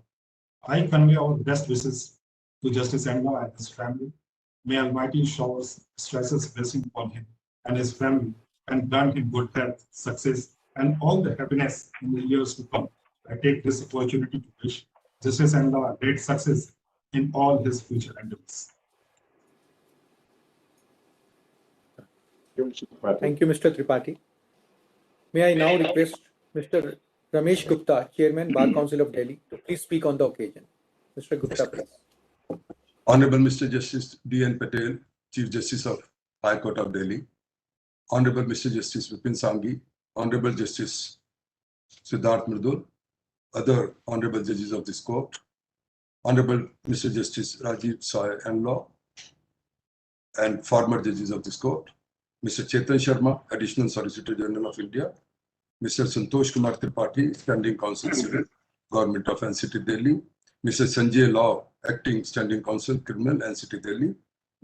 S6: I convey our best wishes to Justice Endlaw and his family. May Almighty showers stresses blessing upon him and his family and grant him good health, success, and all the happiness in the years to come. I take this opportunity to wish Justice Endlaw a great success in all his future endeavors.
S1: Thank you, Mr. Tripathi. May I now request Mr. Ramesh Gupta, Chairman, Bar Council of Delhi, to please speak on the occasion. Mr. Gupta, please.
S5: Honorable Mr. Justice D.N. Patel, Chief Justice of High Court of Delhi, Honorable Mr. Justice Vipin Sanghi, Honorable Justice Siddharth Mridul, other Honorable Judges of this Court, Honorable Mr. Justice Rajiv Sahai Endlaw, and former Judges of this Court, Mr. Chetan Sharma, Additional Solicitor General of India, Mr. Santosh Kumar Tripathi, Standing Counsel Civil, Government of NCT Delhi, Mr. Sanjay Law, Acting Standing Counsel Criminal, NCT Delhi,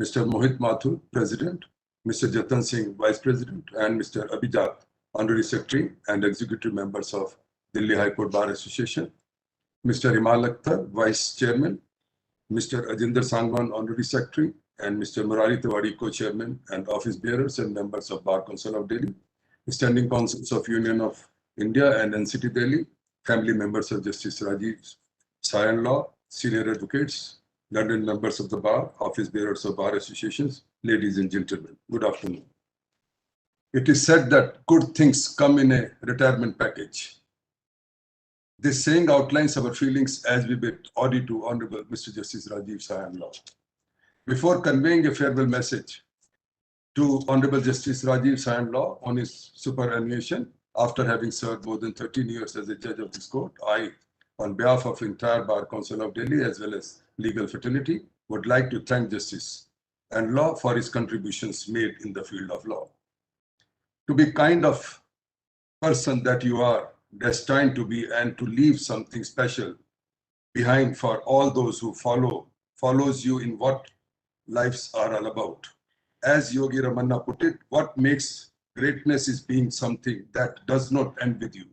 S5: Mr. Mohit Mathur, President, Mr. Jatan Singh, Vice President, and Mr. Abhijat, Honorary Secretary and Executive Members of Delhi High Court Bar Association, Mr. Imal Akhtar, Vice Chairman, Mr. Ajinder Sangwan, Honorary Secretary, and Mr. Murari Tiwari, Co-Chairman, and Office Bearers and members of Bar Council of Delhi, Standing Councils of Union of India and NCT Delhi, family members of Justice Rajiv Sahai Endlaw, senior advocates, London members of the Bar, Office Bearers of Bar Associations, ladies and gentlemen, good afternoon. It is said that good things come in a retirement package. This saying outlines our feelings as we bid adieu to Honorable Mr. Justice Rajiv Sahai Endlaw. Before conveying a farewell message to Honorable Justice Rajiv Sahai Endlaw on his superannuation, after having served more than 13 years as a judge of this court, I, on behalf of entire Bar Council of Delhi as well as legal fraternity, would like to thank Justice Endlaw for his contributions made in the field of law. To be kind of person that you are destined to be and to leave something special behind for all those who follows you in what lives are all about. As Yogi Ramanna put it, what makes greatness is being something that does not end with you.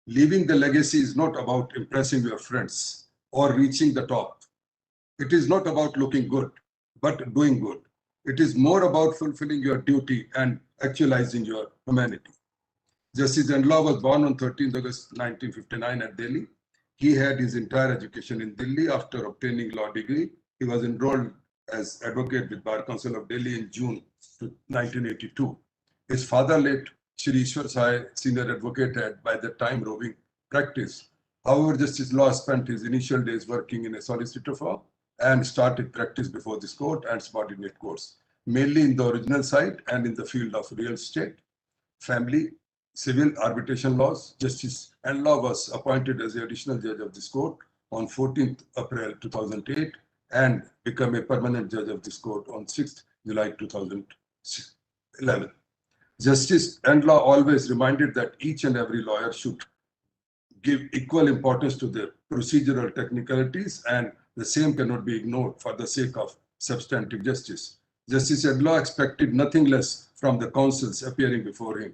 S5: Leaving the legacy is not about impressing your friends or reaching the top. It is not about looking good, but doing good. It is more about fulfilling your duty and actualizing your humanity. Justice Endlaw was born on 13th August 1959 at Delhi. He had his entire education in Delhi. After obtaining law degree, he was enrolled as advocate with Bar Council of Delhi in June 1982. His father, late Shri Ishwar Sahai, senior advocate, had by that time roving practice. However, Justice Law spent his initial days working in a solicitor firm and started practice before this court and subordinate courts, mainly in the original side and in the field of real estate, family, civil, arbitration laws. Justice Endlaw was appointed as the additional judge of this court on 14th April 2008 and became a permanent judge of this court on 6th July 2011. Justice Endlaw always reminded that each and every lawyer should give equal importance to the procedural technicalities, and the same cannot be ignored for the sake of substantive justice. Justice Endlaw expected nothing less from the counsels appearing before him,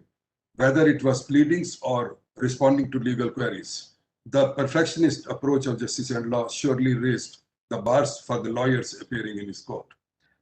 S5: whether it was pleadings or responding to legal queries. The perfectionist approach of Justice Endlaw surely raised the bars for the lawyers appearing in his court.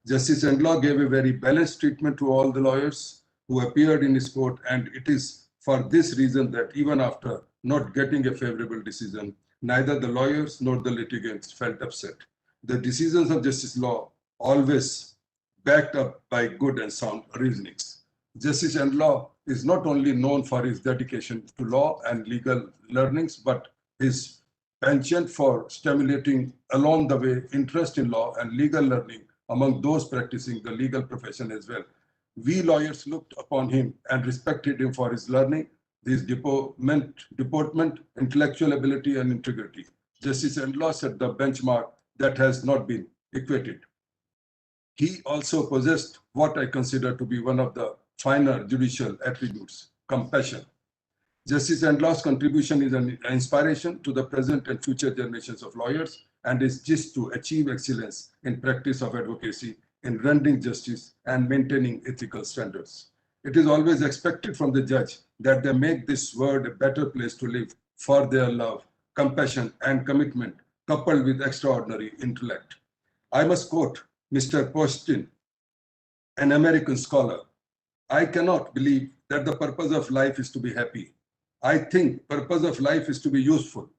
S5: Justice Endlaw gave a very balanced treatment to all the lawyers who appeared in his court, and it is for this reason that even after not getting a favorable decision, neither the lawyers nor the litigants felt upset. The decisions of Justice Law always backed up by good and sound reasonings. Justice Endlaw is not only known for his dedication to law and legal learnings, but his penchant for stimulating along the way interest in law and legal learning among those practicing the legal profession as well. We lawyers looked upon him and respected him for his learning, his deportment, intellectual ability, and integrity. Justice Endlaw set the benchmark that has not been equated. He also possessed what I consider to be one of the finer judicial attributes, compassion. Justice Endlaw's contribution is an inspiration to the present and future generations of lawyers and is just to achieve excellence in practice of advocacy, in rendering justice and maintaining ethical standards. It is always expected from the judge that they make this world a better place to live for their love, compassion, and commitment, coupled with extraordinary intellect. I must quote Mr. Postin, an American scholar. I cannot believe that the purpose of life is to be happy. I think purpose of life is to be useful,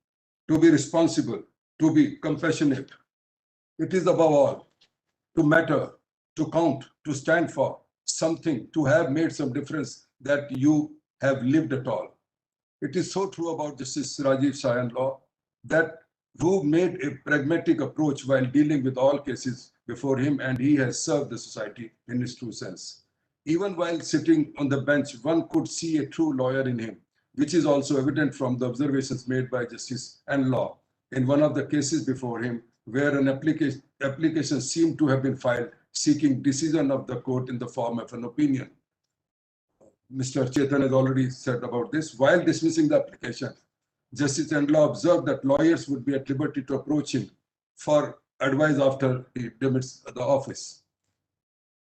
S5: to be responsible, to be compassionate. It is above all to matter, to count, to stand for, something, to have made some difference that you have lived at all. It is so true about Justice Rajiv Sahai Endlaw that who made a pragmatic approach while dealing with all cases before him, and he has served the society in its true sense. Even while sitting on the bench, one could see a true lawyer in him, which is also evident from the observations made by Justice Endlaw in one of the cases before him, where an application seemed to have been filed seeking decision of the court in the form of an opinion. Mr. Chetan has already said about this. While dismissing the application, Justice Endlaw observed that lawyers would be at liberty to approach him for advice after he demits the office.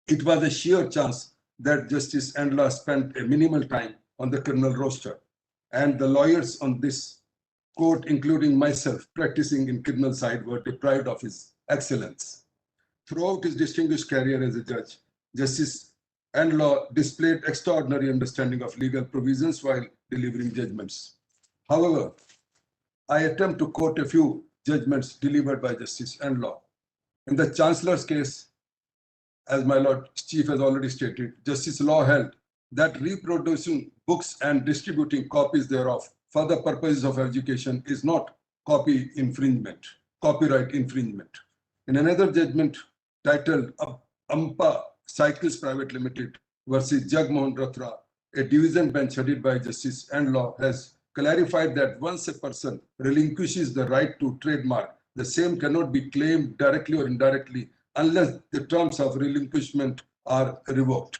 S5: It was a sheer chance that Justice Endlaw spent a minimal time on the criminal roster, and the lawyers on this court, including myself, practicing in criminal side, were deprived of his excellence. Throughout his distinguished career as a judge, Justice Endlaw displayed extraordinary understanding of legal provisions while delivering judgments. However, I attempt to quote a few judgments delivered by Justice Endlaw. In the Chancellor's case, as my Lord Chief has already stated, Justice Law held that reproducing books and distributing copies thereof for the purposes of education is not copyright infringement. In another judgment titled Ampa Cycles Private Limited versus Jagmohan Rotra, a division bench headed by Justice Endlaw has clarified that once a person relinquishes the right to trademark, the same cannot be claimed directly or indirectly unless the terms of relinquishment are revoked.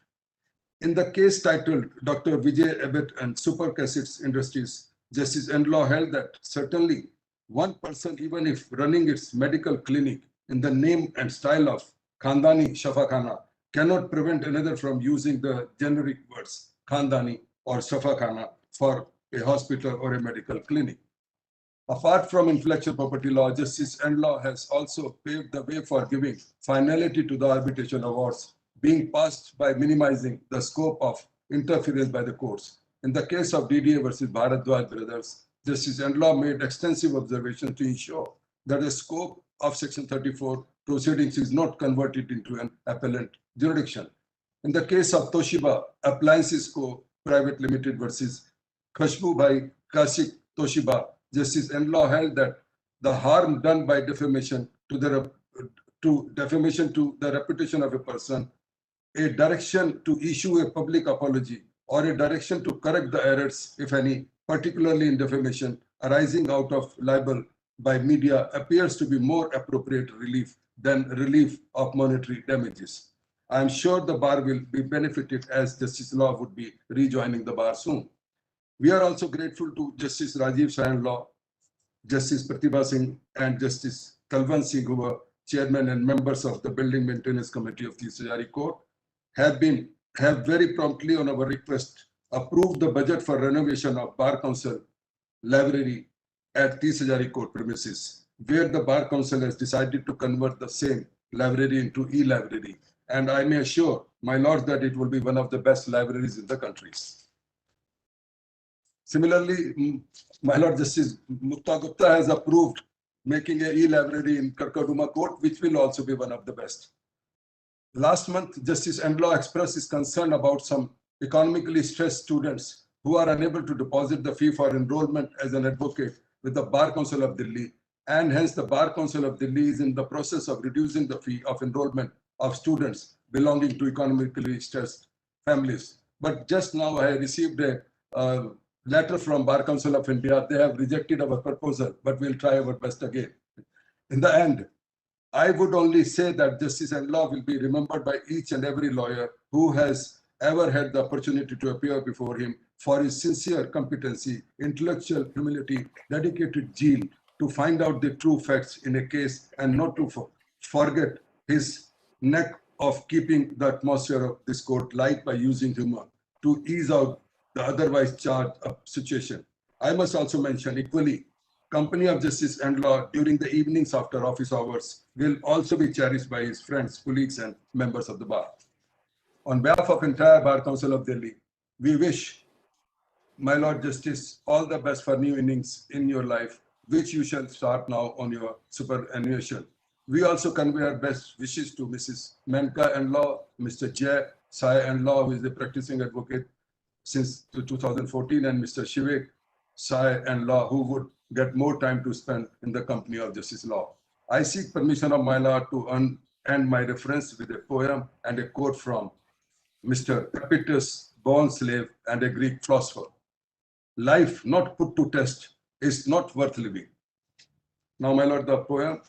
S5: In the case titled Dr. Vijay Abbott and Super Cassettes Industries, Justice Endlaw held that certainly one person, even if running its medical clinic in the name and style of Khandani Shafakhana, cannot prevent another from using the generic words Khandani or Shafakhana for a hospital or a medical clinic. Apart from intellectual property law, Justice Endlaw has also paved the way for giving finality to the arbitration awards being passed by minimizing the scope of interference by the courts. In the case of DDA versus Bharadwaj brothers, Justice Endlaw made extensive observations to ensure that the scope of Section 34 proceedings is not converted into an appellant jurisdiction. In the case of Toshiba Appliances Co. Private Limited versus Khushbu Bhai Kasik Toshiba, Justice Endlaw held that the harm done by defamation to the reputation of a person, a direction to issue a public apology, or a direction to correct the errors, if any, particularly in defamation, arising out of libel by media, appears to be more appropriate relief than relief of monetary damages. I am sure the bar will be benefited as Justice Law would be rejoining the bar soon. We are also grateful to Justice Rajiv Sahai Endlaw, Justice Pratibha Singh, and Justice Kalwan Singh, who were chairman and members of the Building Maintenance Committee of the Tisajari Court, have very promptly on our request approved the budget for renovation of Bar Council Library at Tisajari Court premises, where the Bar Council has decided to convert the same library into e-library. And I may assure my lords that it will be one of the best libraries in the country. Similarly, my Lord Justice Mutta Gupta has approved making an e-library in Karkaduma Court, which will also be one of the best. Last month, Justice Endlaw expressed his concern about some economically stressed students who are unable to deposit the fee for enrollment as an advocate with the Bar Council of Delhi, and hence the Bar Council of Delhi is in the process of reducing the fee of enrollment of students belonging to economically stressed families. But just now I received a letter from Bar Council of India. They have rejected our proposal, but we'll try our best again. In the end, I would only say that Justice Endlaw will be remembered by each and every lawyer who has ever had the opportunity to appear before him for his sincere competency, intellectual humility, dedicated zeal to find out the true facts in a case and not to forget his knack of keeping the atmosphere of this court light by using humor to ease out the otherwise charged up situation. I must also mention equally, company of Justice Endlaw during the evenings after office hours will also be cherished by his friends, colleagues, and members of the bar. On behalf of entire Bar Council of Delhi, we wish my Lord Justice all the best for new innings in your life, which you shall start now on your superannuation. We also convey our best wishes to Mrs. Menka Endlaw, Mr. Jay, Sahai Endlaw, who is a practicing advocate since 2014, and Mr. Shivek Sahai Endlaw, who would get more time to spend in the company of Justice Law. I seek permission of my Lord to end my reference with a poem and a quote from Mr. Epictetus, born slave and a Greek philosopher. Life not put to test is not worth living. Now, my Lord, the poem.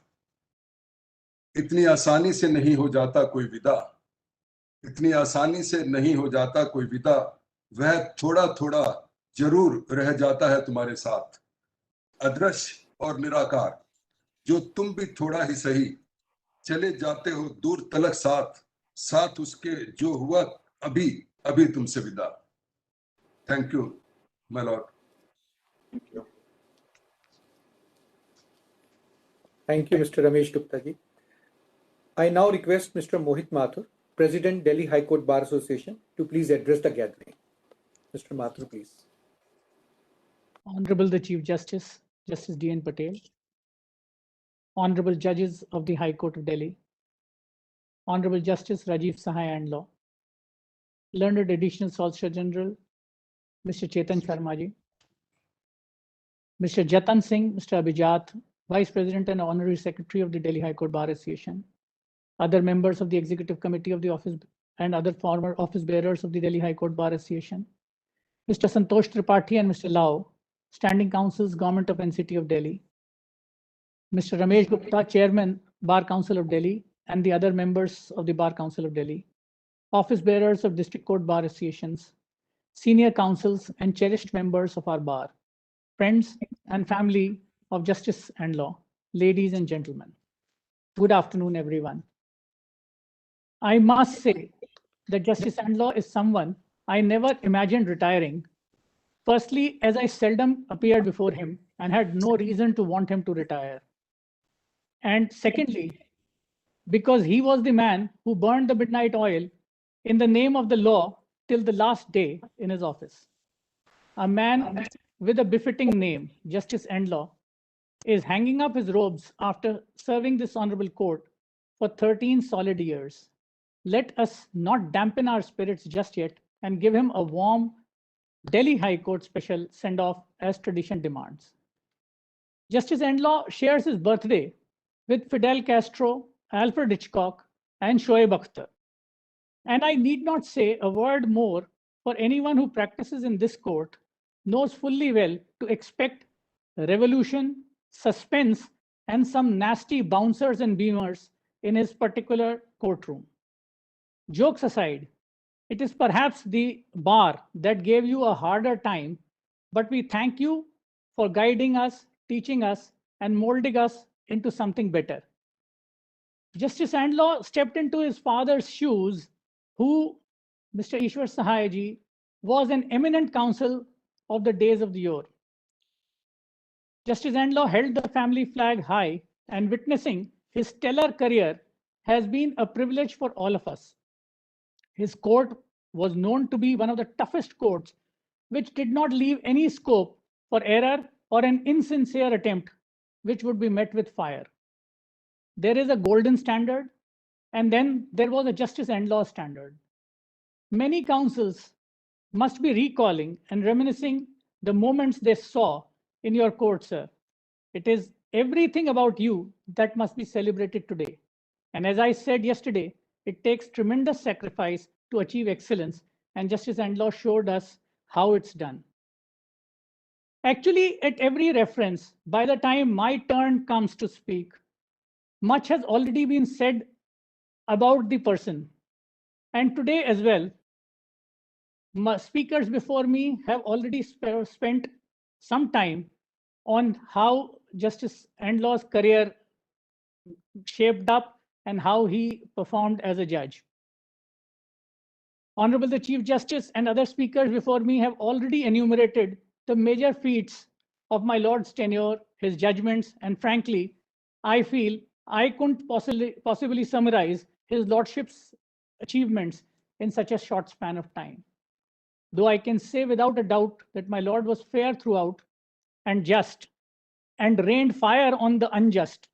S5: इतनी आसानी से नहीं हो जाता कोई विदा, इतनी आसानी से नहीं हो जाता कोई विदा, वह थोड़ा थोड़ा जरूर रह जाता है तुम्हारे साथ, अदृश्य और निराकार, जो तुम भी थोड़ा ही सही चले जाते हो दूर तलक साथ, साथ उसके जो हुआ अभी अभी तुमसे विदा. Thank you, my lord.
S1: Thank you, Mr. Ramesh Gupta ji. I now request Mr. Mohit Mathur, President, Delhi High Court Bar Association, to please address the gathering. Mr. Mathur, please.
S7: Honorable the Chief Justice, Justice D.N. Patel, Honorable Judges of the High Court of Delhi, Honorable Justice Rajiv Sahai Endlaw, Learned Additional Solicitor General, Mr. Chetan Sharma ji, Mr. Jatan Singh, Mr. Abhijat, Vice President and Honorary Secretary of the Delhi High Court Bar Association, other members of the Executive Committee of the Office and other former office bearers of the Delhi High Court Bar Association, Mr. Santosh Tripathi and Mr. Lau, Standing Counsels, Government of NCT of Delhi, Mr. Ramesh Gupta, Chairman, Bar Council of Delhi, and the other members of the Bar Council of Delhi, office bearers of District Court Bar Associations, senior counsels and cherished members of our bar, friends and family of Justice Endlaw, ladies and gentlemen. Good afternoon, everyone. I must say that Justice Endlaw is someone I never imagined retiring. Firstly, as I seldom appeared before him and had no reason to want him to retire. And secondly, because he was the man who burned the midnight oil in the name of the law till the last day in his office. A man with a befitting name, Justice Endlaw, is hanging up his robes after serving this honorable court for 13 solid years. Let us not dampen our spirits just yet and give him a warm Delhi High Court special send-off as tradition demands. Justice Endlaw shares his birthday with Fidel Castro, Alfred Hitchcock, and Shoaib Akhtar. And I need not say a word more, for anyone who practices in this court knows fully well to expect revolution, suspense, and some nasty bouncers and beamers in his particular courtroom. Jokes aside, it is perhaps the bar that gave you a harder time, but we thank you for guiding us, teaching us, and molding us into something better. Justice Endlaw stepped into his father's shoes, who, Mr. Ishwar Sahai ji, was an eminent counsel of the days of yore. Justice Endlaw held the family flag high, and witnessing his stellar career has been a privilege for all of us. His court was known to be one of the toughest courts, which did not leave any scope for error or an insincere attempt, which would be met with fire. There is a golden standard, and then there was a Justice Endlaw standard. Many counsels must be recalling and reminiscing the moments they saw in your court, sir. It is everything about you that must be celebrated today. And as I said yesterday, it takes tremendous sacrifice to achieve excellence, and Justice Endlaw showed us how it's done. Actually, at every reference, by the time my turn comes to speak, much has already been said about the person. And today as well, speakers before me have already spent some time on how Justice Endlaw's career shaped up and how he performed as a judge. Honorable the Chief Justice and other speakers before me have already enumerated the major feats of my Lord's tenure, his judgments, and frankly, I feel I couldn't possibly summarize his Lordship's achievements in such a short span of time. Though I can say without a doubt that my Lord was fair throughout and just, and rained fire on the unjust.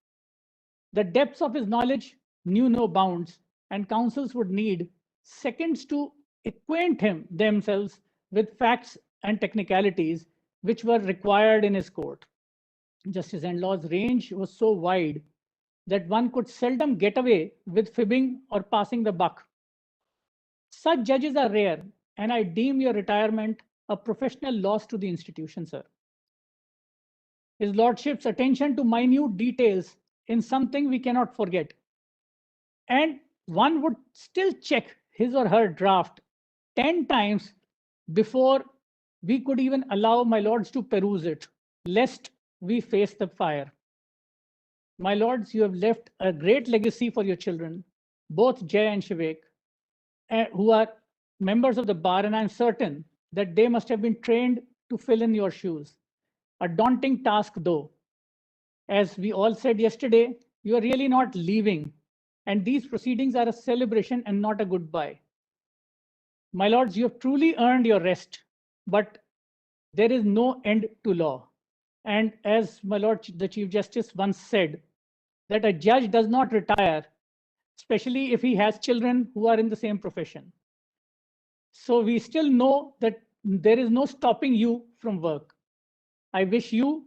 S7: The depths of his knowledge knew no bounds, and counsels would need seconds to acquaint themselves with facts and technicalities which were required in his court. Justice Endlaw's range was so wide that one could seldom get away with fibbing or passing the buck. Such judges are rare, and I deem your retirement a professional loss to the institution, sir. His Lordship's attention to minute details in something we cannot forget. And one would still check his or her draft 10 times before we could even allow my lords to peruse it, lest we face the fire. My lords, you have left a great legacy for your children, both Jay and Shivek, who are members of the bar, and I'm certain that they must have been trained to fill in your shoes. A daunting task, though. As we all said yesterday, you are really not leaving, and these proceedings are a celebration and not a goodbye. My lords, you have truly earned your rest, but there is no end to law. And as my lord, the Chief Justice once said, that a judge does not retire, especially if he has children who are in the same profession. So we still know that there is no stopping you from work. I wish you,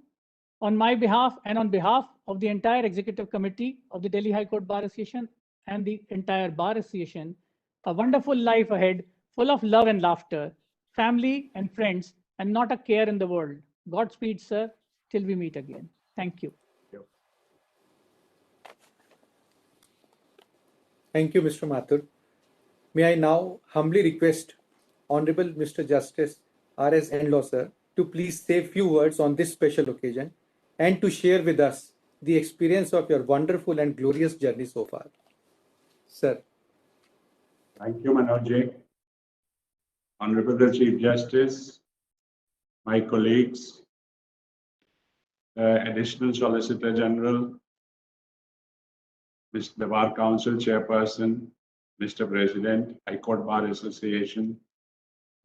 S7: on my behalf and on behalf of the entire Executive Committee of the Delhi High Court Bar Association and the entire Bar Association, a wonderful life ahead, full of love and laughter, family and friends, and not a care in the world. Godspeed, sir, till we meet again. Thank you.
S1: Thank you, Mr. Mathur. May I now humbly request Honorable Mr. Justice R.S. Endlaw, sir, to please say a few words on this special occasion and to share with us the experience of your wonderful and glorious journey so far. Sir.
S8: Thank you, Manoj. Honorable the Chief Justice, my colleagues, Additional Solicitor General, the Bar Council Chairperson, Mr. President, High Court Bar Association,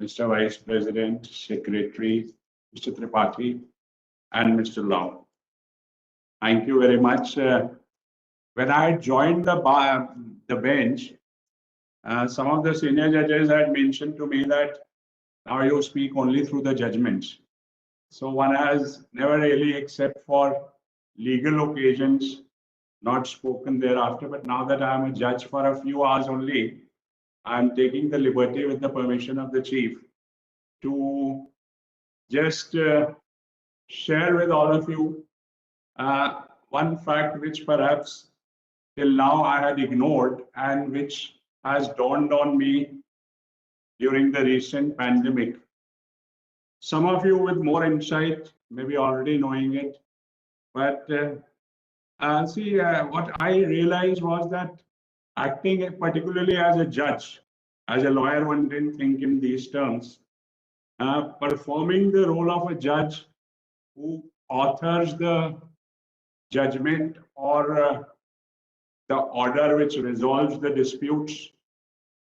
S8: Mr. Vice President, Secretary, Mr. Tripathi, and Mr. Lau. Thank you very much. When I joined the bench, some of the senior judges had mentioned to me that now you speak only through the judgments. So one has never really, except for legal occasions, not spoken thereafter. But now that I am a judge for a few hours only, I am taking the liberty, with the permission of the chief, to just share with all of you one fact which perhaps till now I had ignored and which has dawned on me during the recent pandemic. Some of you with more insight may be already knowing it, but what I realized was that acting particularly as a judge, as a lawyer, one didn't think in these terms. Performing the role of a judge who authors the judgment or the order which resolves the disputes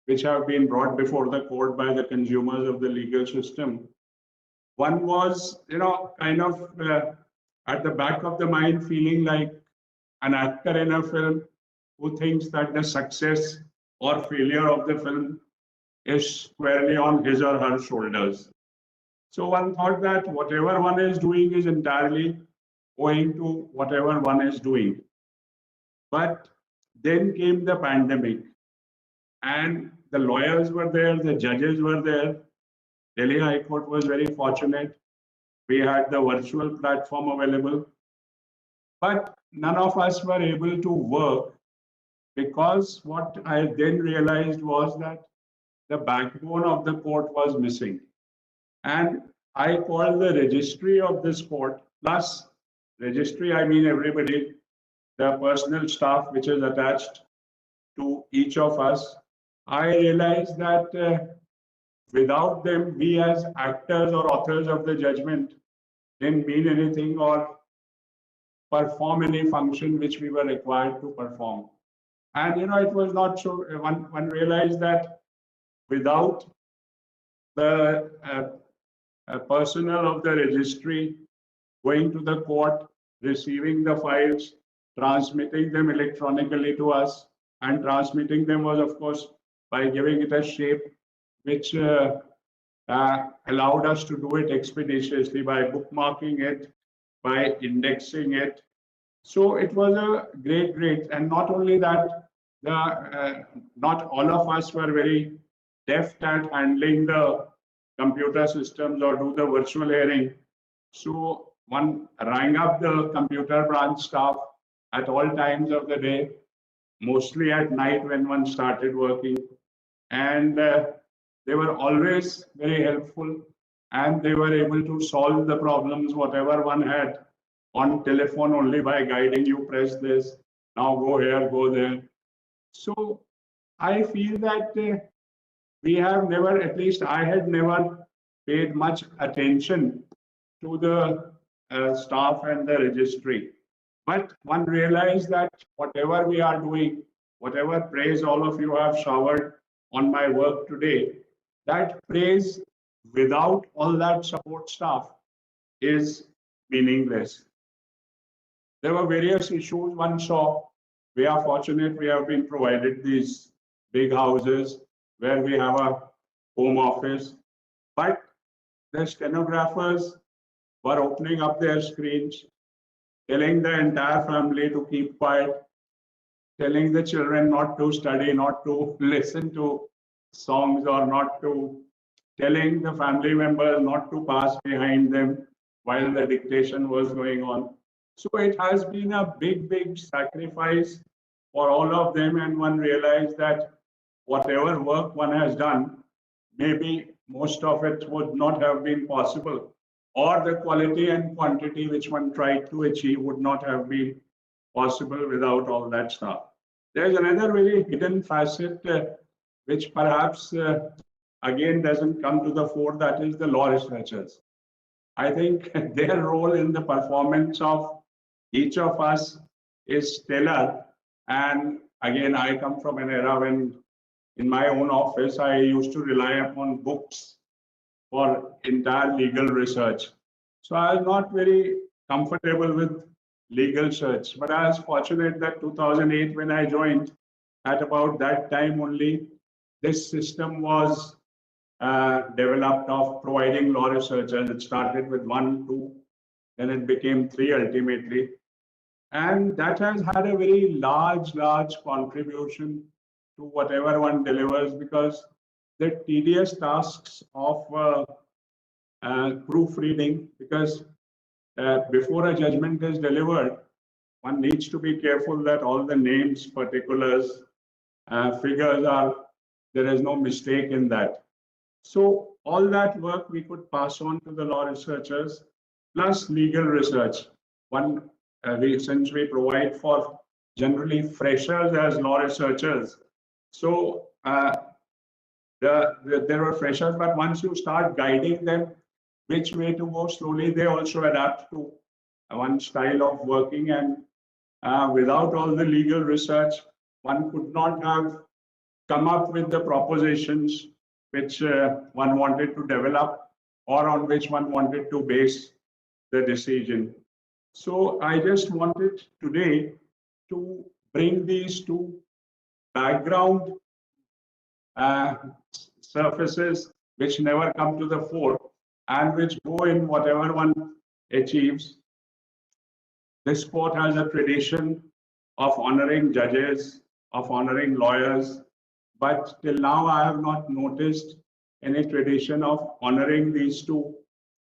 S8: which have been brought before the court by the consumers of the legal system. One was, kind of at the back of the mind feeling like an actor in a film who thinks that the success or failure of the film is squarely on his or her shoulders. So one thought that whatever one is doing is entirely owing to whatever one is doing. But then came the pandemic, and the lawyers were there, the judges were there. Delhi High Court was very fortunate. We had the virtual platform available. But none of us were able to work because what I then realized was that the backbone of the court was missing. And I called the registry of this court, plus registry, I mean everybody, the personal staff which is attached to each of us. I realized that without them, we as actors or authors of the judgment didn't mean anything or perform any function which we were required to perform. And it was not so. One realized that without the personnel of the registry going to the court, receiving the files, transmitting them electronically to us, and transmitting them was, of course, by giving it a shape which allowed us to do it expeditiously by bookmarking it, by indexing it. So it was a great, and not only that, not all of us were very deft at handling the computer systems or do the virtual hearing. So one rang up the computer branch staff at all times of the day, mostly at night when one started working. And they were always very helpful, and they were able to solve the problems, whatever one had, on telephone only by guiding you, press this, now go here, go there. So I feel that we have never, at least I had never paid much attention to the staff and the registry. But one realized that whatever we are doing, whatever praise all of you have showered on my work today, that praise without all that support staff is meaningless. There were various issues one saw. We are fortunate we have been provided these big houses where we have a home office, but the stenographers were opening up their screens, telling the entire family to keep quiet, telling the children not to study, not to listen to songs, or not to, telling the family members not to pass behind them while the dictation was going on. So it has been a big sacrifice for all of them, and one realized that whatever work one has done, maybe most of it would not have been possible, or the quality and quantity which one tried to achieve would not have been possible without all that stuff. There's another very hidden facet which perhaps again doesn't come to the fore, that is the law researchers. I think their role in the performance of each of us is stellar. And again, I come from an era when in my own office, I used to rely upon books for entire legal research. So I was not very comfortable with legal search, but I was fortunate that 2008, when I joined, at about that time only, this system was developed of providing law researchers. It started with 1, 2, then it became 3 ultimately. And that has had a very large contribution to whatever one delivers, because the tedious tasks of proofreading, because before a judgment is delivered, one needs to be careful that all the names, particulars, figures there is no mistake in that. So all that work we could pass on to the law researchers, plus legal research. Since we provide for generally freshers as law researchers, so there were freshers, but once you start guiding them which way to go, slowly they also adapt to one style of working. And without all the legal research, one could not have come up with the propositions which one wanted to develop or on which one wanted to base the decision. So I just wanted today to bring these two background surfaces which never come to the fore and which go in whatever one achieves. This sport has a tradition of honoring judges, of honoring lawyers, but till now I have not noticed any tradition of honoring these two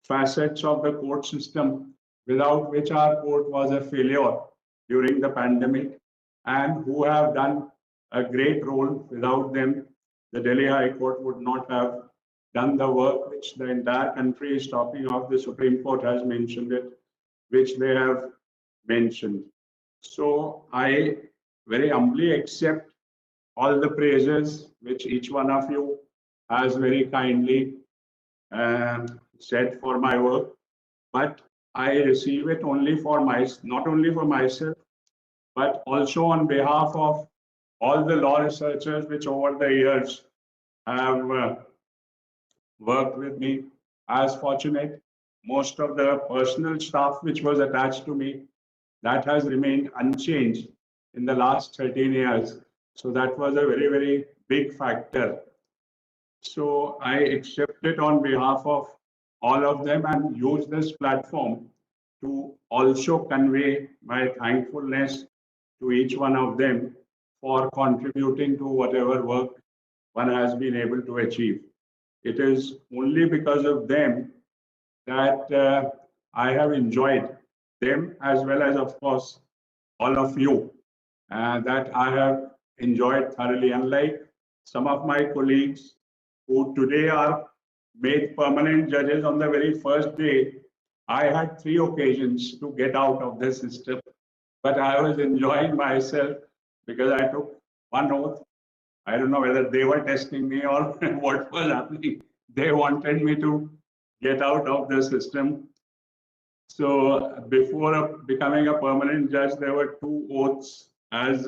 S8: facets of the court system, without which our court was a failure during the pandemic, and who have done a great role. Without them, the Delhi High Court would not have done the work which the entire country is talking of. The Supreme Court has mentioned it, which they have mentioned. So I very humbly accept all the praises which each one of you has very kindly said for my work, but I receive it only for not only for myself, but also on behalf of all the law researchers which over the years have worked with me. I was fortunate. Most of the personal staff which was attached to me, that has remained unchanged in the last 13 years. So that was a very big factor. So I accept it on behalf of all of them and use this platform to also convey my thankfulness to each one of them for contributing to whatever work one has been able to achieve. It is only because of them that I have enjoyed them, as well as, of course, all of you, that I have enjoyed thoroughly. Unlike some of my colleagues who today are made permanent judges on the very first day, I had 3 occasions to get out of the system, but I was enjoying myself because I took one oath. I don't know whether they were testing me or what was happening. They wanted me to get out of the system. So before becoming a permanent judge, there were 2 oaths, as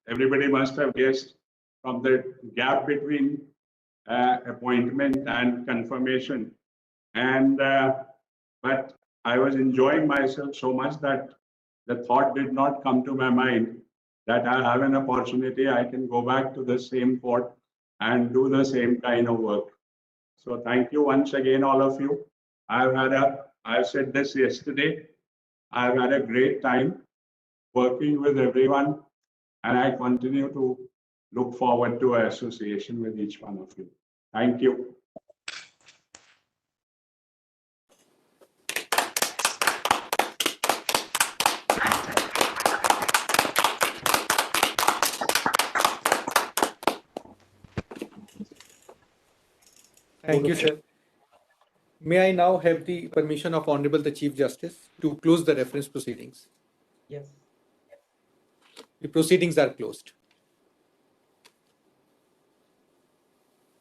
S8: everybody must have guessed from the gap between appointment and confirmation. And but I was enjoying myself so much that the thought did not come to my mind that I have an opportunity, I can go back to the same court and do the same kind of work. So thank you once again, all of you. I've said this yesterday, I've had a great time working with everyone, and I continue to look forward to our association with each one of you. Thank you.
S1: Thank you, sir. May I now have the permission of Honorable the Chief Justice to close the reference proceedings?
S3: Yes.
S1: The proceedings are closed.